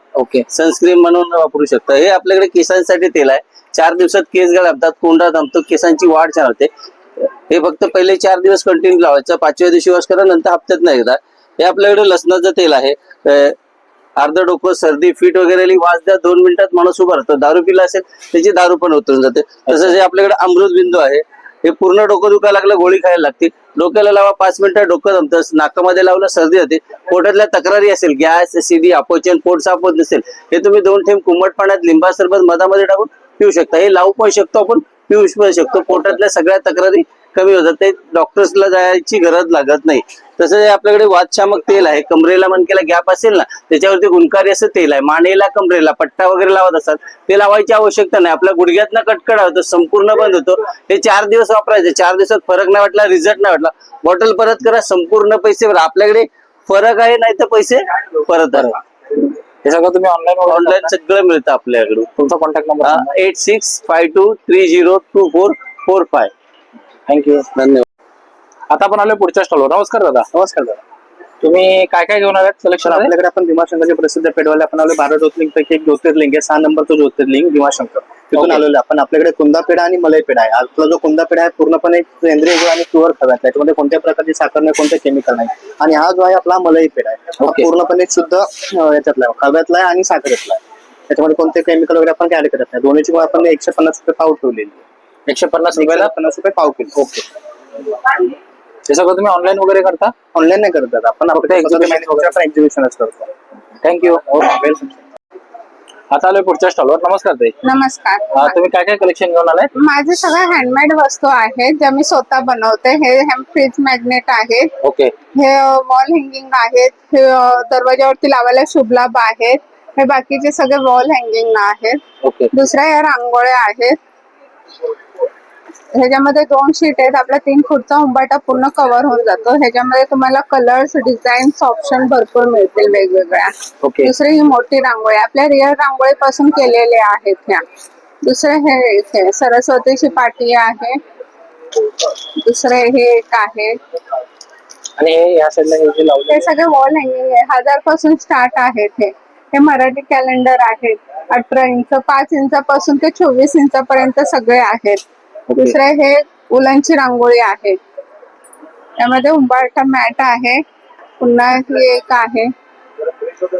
[SPEAKER 6] सनस्क्रीन म्हणून वापरू शकता. हे आपल्याकडे केसांसाठी तेल आहे. 4 दिवसात केस गळतात, कोंडा थांबतो, केसांची वाढ छान होते. हे फक्त पहिले 4 दिवस कंटिन्यू लावायचं, 5व्या दिवशी वॉश करा, नंतर हप्त्यात एकदा. हे आपल्याकडे लसणाचं तेल आहे. अर्ध डोकं सर्दी फिट वगैरे वास द्या, 2 मिनिटात माणूस उभा राहतो. दारू पिला असेल त्याची दारू पण उतरून जाते. तसंच हे आपल्याकडे अमृत बिंदू आहे. हे पूर्ण डोकं दुखायला लागलं गोळी खायला लागते. डोक्याला लावा, 5 मिनिटात डोकं जमतं. नाकामध्ये लावलं सर्दी होते. पोटातल्या तक्रारी असेल, गॅस एसिडी अपचन पोट साफ होत नसेल, हे तुम्ही 2 थेंब कोमट पाण्यात लिंबा सरबत मधामध्ये टाकून पिऊ शकता. हे लावू पण शकतो आपण, पिऊ पण शकतो. पोटातल्या सगळ्या तक्रारी कमी होतात. ते डॉक्टर्सला जायची गरज लागत नाही. तसंच आपल्याकडे वातशामक तेल आहे. कमरेला मणकेला गॅप असेल ना त्याच्यावरती गुणकारी असं तेल आहे. मानेला कमरेला पट्टा वगैरे लावत असाल ते लावायची आवश्यकता नाही. आपल्या गुडघ्यातनं कटकडा होतो, संपूर्ण बंद होतो. हे 4 दिवस वापरायचे. 4 दिवसात फरक नाही वाटला, रिझल्ट नाही वाटला, बॉटल परत करा, संपूर्ण पैसे भरा. आपल्याकडे फरक आहे नाही तर पैसे परत आहे.
[SPEAKER 1] हे सगळं तुम्ही
[SPEAKER 6] ऑनलाईन सगळं मिळतं आपल्याकडे.
[SPEAKER 1] तुमचा कॉन्टॅक्ट नंबर
[SPEAKER 6] 8652302445.
[SPEAKER 1] थँक्यू,
[SPEAKER 6] धन्यवाद.
[SPEAKER 1] आता आपण आलो पुढच्या स्टॉलवर. नमस्कार दादा.
[SPEAKER 13] नमस्कार दादा.
[SPEAKER 1] तुम्ही काय काय घेऊन आलात कलेक्शन?
[SPEAKER 13] आपल्याकडे आपण भीमाशंकरचे प्रसिद्ध पेडवाले आपण आलो. 12 ज्योतिर्लिंग पैकी एक ज्योतिर्लिंग आहे. 6 नंबरचं ज्योतिर्लिंग भीमाशंकर, तिथून आलेलो आपण. आपल्याकडे कुंदा पेढा आणि मलाई पेढा आहे. आपला जो कुंदा पेढा आहे पूर्णपणे सेंद्रिय गुळ आणि प्युअर खव्यात, त्याच्यामध्ये कोणत्या प्रकारची साखर नाही, कोणते केमिकल नाही. आणि हा जो आहे आपला मलाई पेढा आहे, पूर्णपणे शुद्ध याच्यातला खव्यातला आहे आणि साखरेतला आहे. त्याच्यामध्ये कोणते केमिकल वगैरे आपण ऍड करत नाही. दोन्हीची गुण आपण 150 रुपये पाव ठेवलेली.
[SPEAKER 1] 150 रुपयाला
[SPEAKER 13] 50 रुपये पाव किलो.
[SPEAKER 1] हे सगळं तुम्ही ऑनलाईन वगैरे करता?
[SPEAKER 13] ऑनलाईन नाही करत दादा, आपण एक्झिबिशनच करतो.
[SPEAKER 1] थँक्यू. आता आलोय पुढच्या स्टॉलवर. नमस्कार ताई.
[SPEAKER 17] नमस्कार.
[SPEAKER 1] तुम्ही काय काय कलेक्शन घेऊन आलाय?
[SPEAKER 17] माझे सगळे हँडमेड वस्तू आहेत ज्या मी स्वतः बनवते. हे फ्रीज मॅग्नेट आहेत. हे वॉल हँगिंग आहेत. हे दरवाजावरती लावायला शुभलाभ आहेत. हे बाकीचे सगळे वॉल हँगिंग आहेत. दुसऱ्या या रांगोळ्या आहेत. ह्याच्यामध्ये 2 शीट आहेत. आपला 3 फूटचा उंबाटा पूर्ण कव्हर होऊन जातो. ह्याच्यामध्ये तुम्हाला कलर्स डिझाईन्स ऑप्शन भरपूर मिळतील वेगवेगळ्या. दुसरी ही मोठी रांगोळी आपल्या रिअल रांगोळी पासून केलेले आहेत. ह्या दुसरे हे इथे सरस्वतीची पाटी आहे. दुसरे हे एक आहे.
[SPEAKER 1] आणि या साईडला
[SPEAKER 17] हे सगळे वॉल हँगिंग आहे. 1000 पासून स्टार्ट आहेत. हे मराठी कॅलेंडर आहेत. 18 इंच 5 इंचापासून ते 24 इंचापर्यंत सगळे आहेत. दुसरे हे उलनची रांगोळी आहे. त्यामध्ये उंबारटा मॅट आहे. पुन्हा ही एक आहे.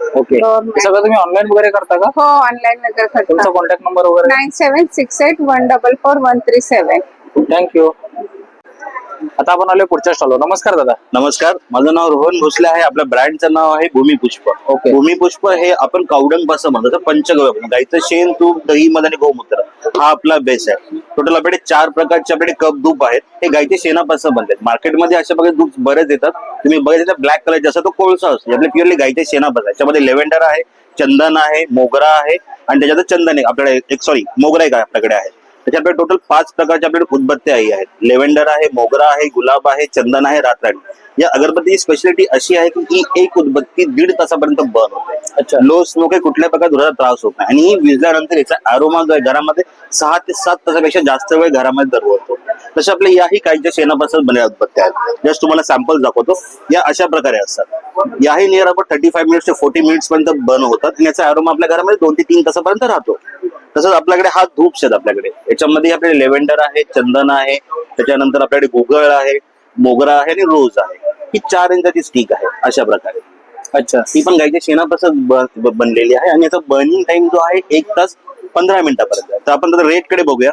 [SPEAKER 1] सगळं तुम्ही ऑनलाईन वगैरे करता का?
[SPEAKER 17] हो, ऑनलाईन वगैरे करता.
[SPEAKER 1] तुमचा कॉन्टॅक्ट नंबर वगैरे?
[SPEAKER 17] 9768144137.
[SPEAKER 1] थँक्यू. आता आपण आलोय पुढच्या स्टॉलवर. नमस्कार दादा.
[SPEAKER 18] नमस्कार, माझं नाव रोहन भोसले आहे. आपल्या ब्रँडचं नाव आहे भूमिपुष्प. भूमिपुष्प हे आपण कावडंग पासून म्हणतो. पंचगव्य गाईचं शेण, तूप, दही, मध आणि गोमूत्र हा आपला बेस आहे. टोटल आपल्याकडे 4 प्रकारचे आपल्याकडे कप धूप आहेत. हे गाईच्या शेणापासून बनतात. मार्केटमध्ये अशा प्रकारे धूप बरेच येतात. तुम्ही बघितलं ब्लॅक कलरचे असं तो कोळसा असतो. आपल्या प्युअरली गाईच्या शेणापासून. याच्यामध्ये लेव्हेंडर आहे, चंदन आहे, मोगरा आहे आणि त्याच्यात चंदन आपल्याकडे मोगरा एक आपल्याकडे आहे. त्याच्याकडे टोटल 5 प्रकारच्या आपल्याकडे उदबत्त्या आहेत. लेव्हेंडर आहे, मोगरा आहे, गुलाब आहे, चंदन आहे, रातराणी. या अगरबत्तीची स्पेशालिटी अशी आहे की एक उदबत्ती 1.5 तासापर्यंत बर्न होते. लो स्मोक आहे, कुठल्या प्रकारे दुधाचा त्रास होत नाही. आणि ही विजल्यानंतर याचा अरोमा जो आहे घरामध्ये 6 ते 7 तासापेक्षा जास्त वेळ घरामध्ये दरवळतो. तसे आपल्या याही काहीच्या शेणापासून बनलेल्या उदबत्त्या आहेत. जस्ट तुम्हाला सॅम्पल दाखवतो. या अशा प्रकारे असतात. याही नियर अबाउट 35 मिनिट्स ते 40 मिनिट्स पर्यंत बर्न होतात. आणि याचा अरोमा आपल्या घरामध्ये 2 ते 3 तासापर्यंत राहतो. तसंच आपल्याकडे हा धूप आहेत. आपल्याकडे याच्यामध्ये आपल्याकडे लेव्हेंडर आहे, चंदन आहे, त्याच्यानंतर आपल्याकडे गुगळ आहे, मोगरा आहे आणि रोज आहे. ही 4 इंचाची स्टिक आहे अशा प्रकारे. ही पण गाईच्या शेणापासून बनलेली आहे. आणि याचा बर्निंग टाइम जो आहे 1 तास 15 मिनिटापर्यंत. तर आपण त्याचा रेट कडे बघूया.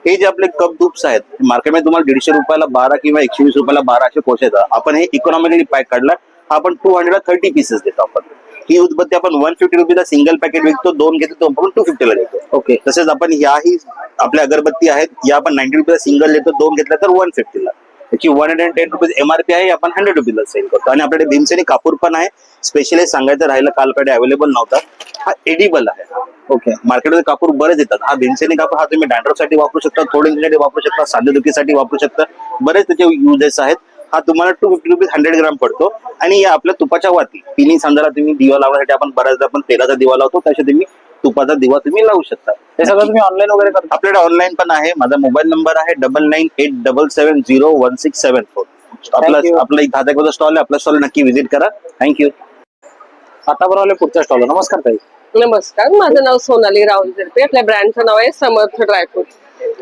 [SPEAKER 18] हे जे आपले कप धूप्स आहेत मार्केटमध्ये तुम्हाला 150 रुपयाला 12 किंवा 120 रुपयाला 12 असे कोर्स येतात. आपण हे इकॉनॉमिकली पॅक काढला, हा आपण 230 पीसेस देतो आपण. ही उदबत्ती आपण 150 रुपयाला सिंगल पॅकेट विकतो, 2 घेतो तो आपण 250 ला देतो. ओके. तसेच आपण याही आपल्या अगरबत्ती आहेत, या आपण 90 रुपयाला सिंगल देतो, 2 घेतला तर 150 ला. त्याची 110 रुपीज MRP आहे, आपण 100 रुपीजला सेल करतो. आणि आपल्याकडे भीमसेनी कापूर पण आहे. स्पेशली सांगायचं राहिलं, कालकडे अवेलेबल नव्हता. हा एडिबल आहे. ओके. मार्केटमध्ये कापूर बरेच येतात. हा भीमसेनी कापूर हा तुम्ही डॅन्ड्रफसाठी वापरू शकता, थोडीसाठी वापरू शकता, सांधेदुखीसाठी वापरू शकता, बरेच त्याचे युजेस आहेत. हा तुम्हाला 250 रुपीज 100 ग्राम पडतो. आणि या आपल्या तुपाच्या वाती तिन्ही सांजाला तुम्ही दिवा लावण्यासाठी आपण बऱ्याचदा आपण तेलाचा दिवा लावतो, त्याशी तुम्ही तुपाचा दिवा तुम्ही लावू शकता.
[SPEAKER 1] हे सगळं तुम्ही ऑनलाईन वगैरे करता?
[SPEAKER 18] आपल्याकडे ऑनलाईन पण आहे. माझा मोबाईल नंबर आहे 9987701674. आपला धादाचा स्टॉल आहे, आपला स्टॉल नक्की व्हिजिट करा. थँक्यू.
[SPEAKER 1] आता बरोबर पुढच्या स्टॉल. नमस्कार ताई.
[SPEAKER 10] नमस्कार, माझं नाव सोनाली राहुल झरपे. आपल्या ब्रँडचं नाव आहे समर्थ ड्रायफ्रूट.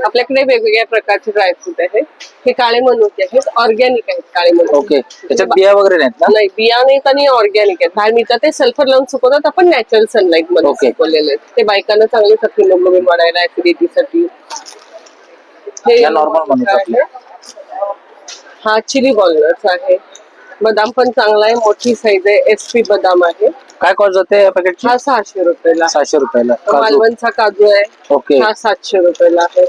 [SPEAKER 10] आपल्याकडे वेगवेगळ्या प्रकारचे ड्रायफ्रूट आहेत. हे काळे मनुके आहेत, ऑर्गॅनिक आहेत काळे मनुके.
[SPEAKER 1] ओके. त्याच्यात बिया वगैरे नाहीत ना?
[SPEAKER 10] नाही, बिया नाहीत आणि ऑर्गॅनिक आहेत. बाहेर मिळतात ते सल्फर लावून सुकवतात, आपण नॅचरल सनलाईट मध्ये सुकवलेले आहेत. ते बायकांना चांगले हिमोग्लोबिन वाढायला, ऍसिडिटीसाठी. हे
[SPEAKER 1] नॉर्मल मनुके.
[SPEAKER 10] हा चिली वॉलनट्स आहे. बदाम पण चांगला आहे, मोठी साईज आहे, SP बदाम आहे.
[SPEAKER 1] काय कॉस्ट जाते पॅकेट?
[SPEAKER 10] हा 600 रुपयाला.
[SPEAKER 1] 600 रुपयाला.
[SPEAKER 10] मालवणचा काजू आहे.
[SPEAKER 1] ओके.
[SPEAKER 10] हा 700 रुपयाला आहे.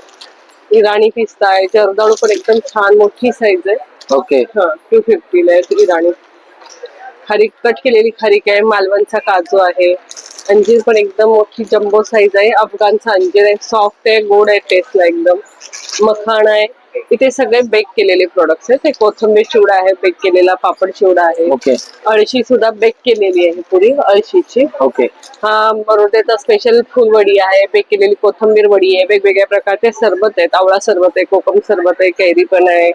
[SPEAKER 10] इराणी पिस्ता आहे, जर्दाळू पण एकदम छान मोठी साईज आहे.
[SPEAKER 1] ओके.
[SPEAKER 10] हा 250 ला आहे इराणी. खारीक कट केलेली खारीक आहे, मालवणचा काजू आहे. अंजीर पण एकदम मोठी जम्बो साईज आहे. अफगाणचा अंजीर आहे, सॉफ्ट आहे, गोड आहे टेस्टला एकदम. मखाणा आहे. इथे सगळे बेक केलेले प्रोडक्ट्स आहेत. कोथिंबीर चिवडा आहे, बेक केलेला पापड चिवडा आहे.
[SPEAKER 1] ओके.
[SPEAKER 10] अळशी सुद्धा बेक केलेली आहे पुरी अळशीची.
[SPEAKER 1] ओके.
[SPEAKER 10] हा बरोडेचा स्पेशल फुलवडी आहे, बेक केलेली कोथिंबीर वडी आहे. वेगवेगळ्या प्रकारचे सरबत आहेत, आवळा सरबत आहे, कोकम सरबत आहे, कैरी पण आहे.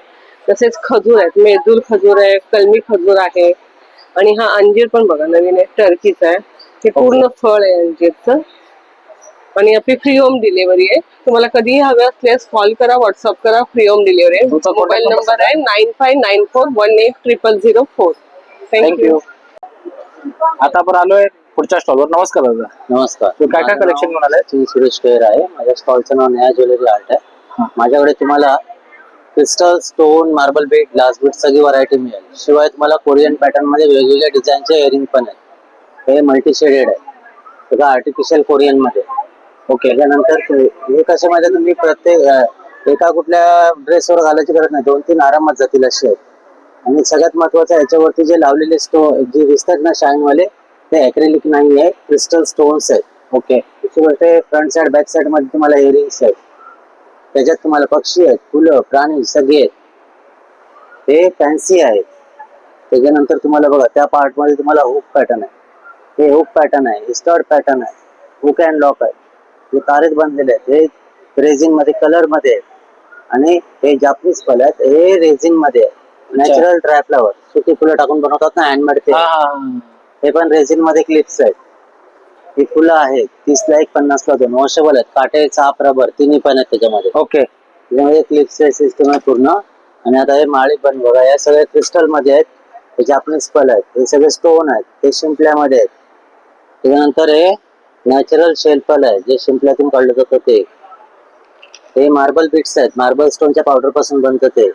[SPEAKER 10] तसेच खजूर आहेत, मेजूर खजूर आहे, कलमी खजूर आहे. आणि हा अंजीर पण बघा नवीन आहे, टर्कीचा आहे. हे पूर्ण फळ आहे अंजीरचं. आणि आपली फ्री होम डिलिव्हरी आहे. तुम्हाला कधीही हवे असल्यास कॉल करा, व्हॉट्सअप करा, फ्री होम डिलिव्हरी आहे. मोबाईल नंबर आहे 9594180004. थँक्यू.
[SPEAKER 1] आता आपण आलोय पुढच्या स्टॉलवर. नमस्कार दादा.
[SPEAKER 6] नमस्कार.
[SPEAKER 1] काय काय कलेक्शन घेऊन आलाय?
[SPEAKER 6] मी सुरेश केर आहे. माझ्या स्टॉलचं नाव नया ज्वेलरी आर्ट आहे. माझ्याकडे तुम्हाला crystal, stone, marble bead, glass bead सगळी व्हरायटी मिळेल. शिवाय तुम्हाला कोरियन पॅटर्न मध्ये वेगवेगळ्या डिझाईनचे इयरिंग पण आहेत. हे मल्टी शेडेड आहे, सगळं आर्टिफिशियल कोरियन मध्ये. ओके. त्याच्यानंतर हे कशामध्ये तुम्ही प्रत्येक एका कुठल्या ड्रेसवर घालायची गरज नाही, 2-3 आरामात जातील असे आहेत. आणि सगळ्यात महत्वाचं याच्यावरती जे लावलेले जे दिसतात ना शाईन वाले, ते अॅक्रेलिक नाही आहे, क्रिस्टल स्टोन्स आहेत. ओके. त्याच्यावरती फ्रंट साइड बॅक साइड मध्ये तुम्हाला इयरिंग्स आहेत. त्याच्यात तुम्हाला पक्षी आहेत, फुलं, प्राणी सगळे आहेत. ते फॅन्सी आहेत. त्याच्यानंतर तुम्हाला बघा त्या पार्ट मध्ये तुम्हाला हुक पॅटर्न आहे, हे हुक पॅटर्न आहे, स्टड पॅटर्न आहे, हुक अँड लॉक आहे. हे तारेत बांधलेले आहेत, हे रेझिन मध्ये कलर मध्ये आहेत. आणि हे जापनीज फल आहेत, हे रेझिन मध्ये आहे. नॅचरल ड्राय फ्लावर, सुकी फुलं टाकून बनवतात ना हँडमेड ते, हे पण रेझिन मध्ये क्लिप्स आहेत. ही फुलं आहेत 30 ला 1, 50 ला 2. वॉशेबल आहेत, काटे, चाप, रबर तिन्ही पण आहेत त्याच्यामध्ये.
[SPEAKER 1] ओके.
[SPEAKER 6] त्याच्यामध्ये क्लिप्स सिस्टम आहे पूर्ण. आणि आता हे माळी पण बघा, या सगळ्या क्रिस्टल मध्ये आहेत. हे जापनीज फल आहेत, हे सगळे स्टोन आहेत, हे शिंपल्यामध्ये आहेत. त्याच्यानंतर हे नॅचरल शेल्फल आहे, जे शिंपल्यातून काढलं जातं ते. हे मार्बल बीट्स आहेत, मार्बल स्टोनच्या पावडर पासून बनतं ते.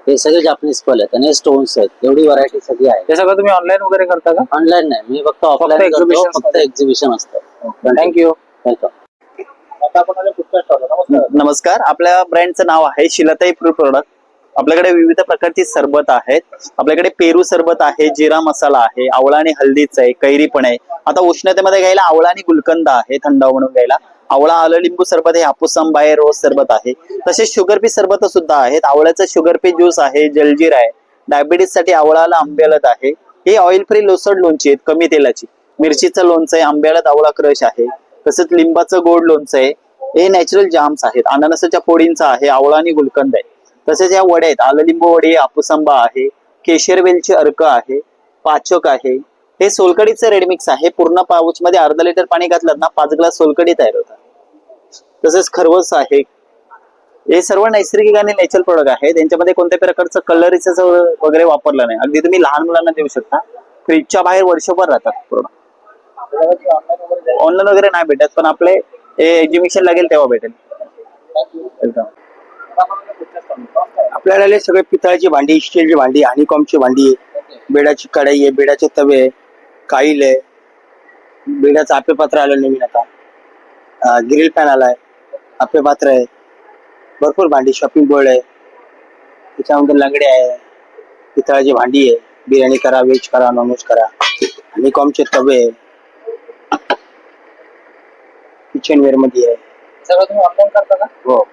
[SPEAKER 6] हे सगळे जापनीज फल आहेत आणि हे स्टोन्स आहेत. एवढी व्हरायटी सगळी आहे.
[SPEAKER 1] हे सगळं तुम्ही ऑनलाईन वगैरे करता का?
[SPEAKER 6] ऑनलाईन नाही, मी फक्त ऑफलाईन करतो, फक्त एक्झिबिशन असतं.
[SPEAKER 1] थँक्यू.
[SPEAKER 6] वेलकम.
[SPEAKER 1] आता आपण आलोय पुढच्या स्टॉलवर.
[SPEAKER 19] नमस्कार. आपल्या ब्रँडचं नाव आहे शिलाताई फ्रूट प्रोडक्ट. आपल्याकडे विविध प्रकारची सरबत आहेत. आपल्याकडे पेरू सरबत आहे, जिरा मसाला आहे, आवळा आणि हल्दीच आहे, कैरी पण आहे. आता उष्णतेमध्ये घ्यायला आवळा आणि गुलकंद आहे, थंड म्हणून घ्यायला. आवळा आलं लिंबू सरबत आहे, हापूस आंबा आहे, रोज सरबत आहे. तसेच शुगर पी सरबत सुद्धा आहेत. आवळ्याचं शुगर पी ज्यूस आहे, जलजीर आहे. डायबिटीस साठी आवळाला आंब्यालत आहे. हे ऑइल फ्री लोसड लोणची आहेत, कमी तेलाची. मिरचीचं लोणचं आहे, आंब्यालत आवळा क्रश आहे. तसंच लिंबाचं गोड लोणचं आहे. हे नॅचरल जाम्स आहेत, अननसाच्या फोडींचा आहे, आवळा आणि गुलकंद आहे. तसेच या वड्या आहेत, आलं लिंबू वडी, हापूस आंबा आहे, केशरवेलची अर्क आहे, पाचक आहे. हे सोलकडीचं रेडमिक्स आहे. पूर्ण पाऊच मध्ये अर्धा लिटर पाणी घातलं ना 5 ग्लास सोलकडी तयार होतात. तसेच खरवस आहे. हे सर्व नैसर्गिक आणि नॅचरल प्रोडक्ट आहेत. त्यांच्यामध्ये कोणत्या प्रकारचं कलरीचं वगैरे वापरलं नाही. अगदी तुम्ही लहान मुलांना देऊ शकता. फ्रीजच्या बाहेर वर्षभर राहतात प्रोडक्ट. ऑनलाईन वगैरे नाही भेटत, पण आपले एक्झिबिशन लागेल तेव्हा भेटेल.
[SPEAKER 7] आपल्याला सगळे पितळाची भांडी, स्टीलची भांडी, हनीकॉमची भांडी आहे, बेडाची कढाई आहे, बेडाचे तवे आहे, काईल आहे, बेडाचं आपेपात्र आलं नवीन आता, ग्रिल पॅन आलाय, आपेपात्र आहे, भरपूर भांडी, शॉपिंग बोर्ड आहे, त्याच्यानंतर लंगडे आहे, पितळाची भांडी आहे, बिर्याणी करा, व्हेज करा, नॉनव्हेज करा, हनीकॉमचे तवे आहे, किचनवेअर मध्ये आहे.
[SPEAKER 1] सगळं तुम्ही ऑनलाईन करता का?
[SPEAKER 7] हो.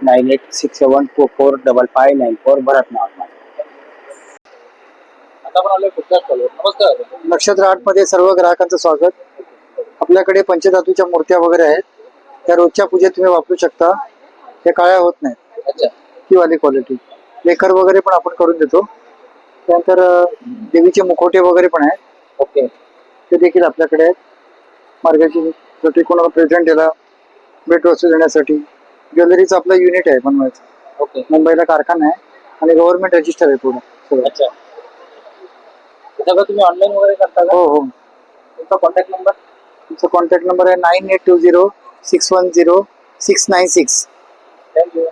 [SPEAKER 7] 9867445594 भरत नाव
[SPEAKER 1] आता पण आलोय पुढच्या स्टॉलवर. नमस्कार.
[SPEAKER 20] नक्षत्र आर्ट मध्ये सर्व ग्राहकांचं स्वागत. आपल्याकडे पंचधातूच्या मूर्त्या वगैरे आहेत, त्या रोजच्या पूजेत तुम्ही वापरू शकता, त्या काळ्या होत नाहीत.
[SPEAKER 1] अच्छा.
[SPEAKER 20] ही वाली क्वालिटी. लेकर वगैरे पण आपण करून देतो. त्यानंतर देवीचे मुखवटे वगैरे पण आहेत.
[SPEAKER 1] ओके.
[SPEAKER 20] ते देखील आपल्याकडे आहेत. मार्गशीर्ष कोणाला प्रेझेंट दिला, भेट वस्तू देण्यासाठी ज्वेलरीचं आपलं युनिट आहे बनवायचं.
[SPEAKER 1] ओके.
[SPEAKER 20] मुंबईला कारखाना आहे आणि गव्हर्नमेंट रजिस्टर आहे पूर्ण सगळं.
[SPEAKER 1] अच्छा. सगळं तुम्ही ऑनलाईन वगैरे करता का?
[SPEAKER 20] हो हो.
[SPEAKER 1] तुमचा कॉन्टॅक्ट नंबर?
[SPEAKER 20] तुमचा कॉन्टॅक्ट नंबर आहे 9820610696.
[SPEAKER 1] थँक्यू.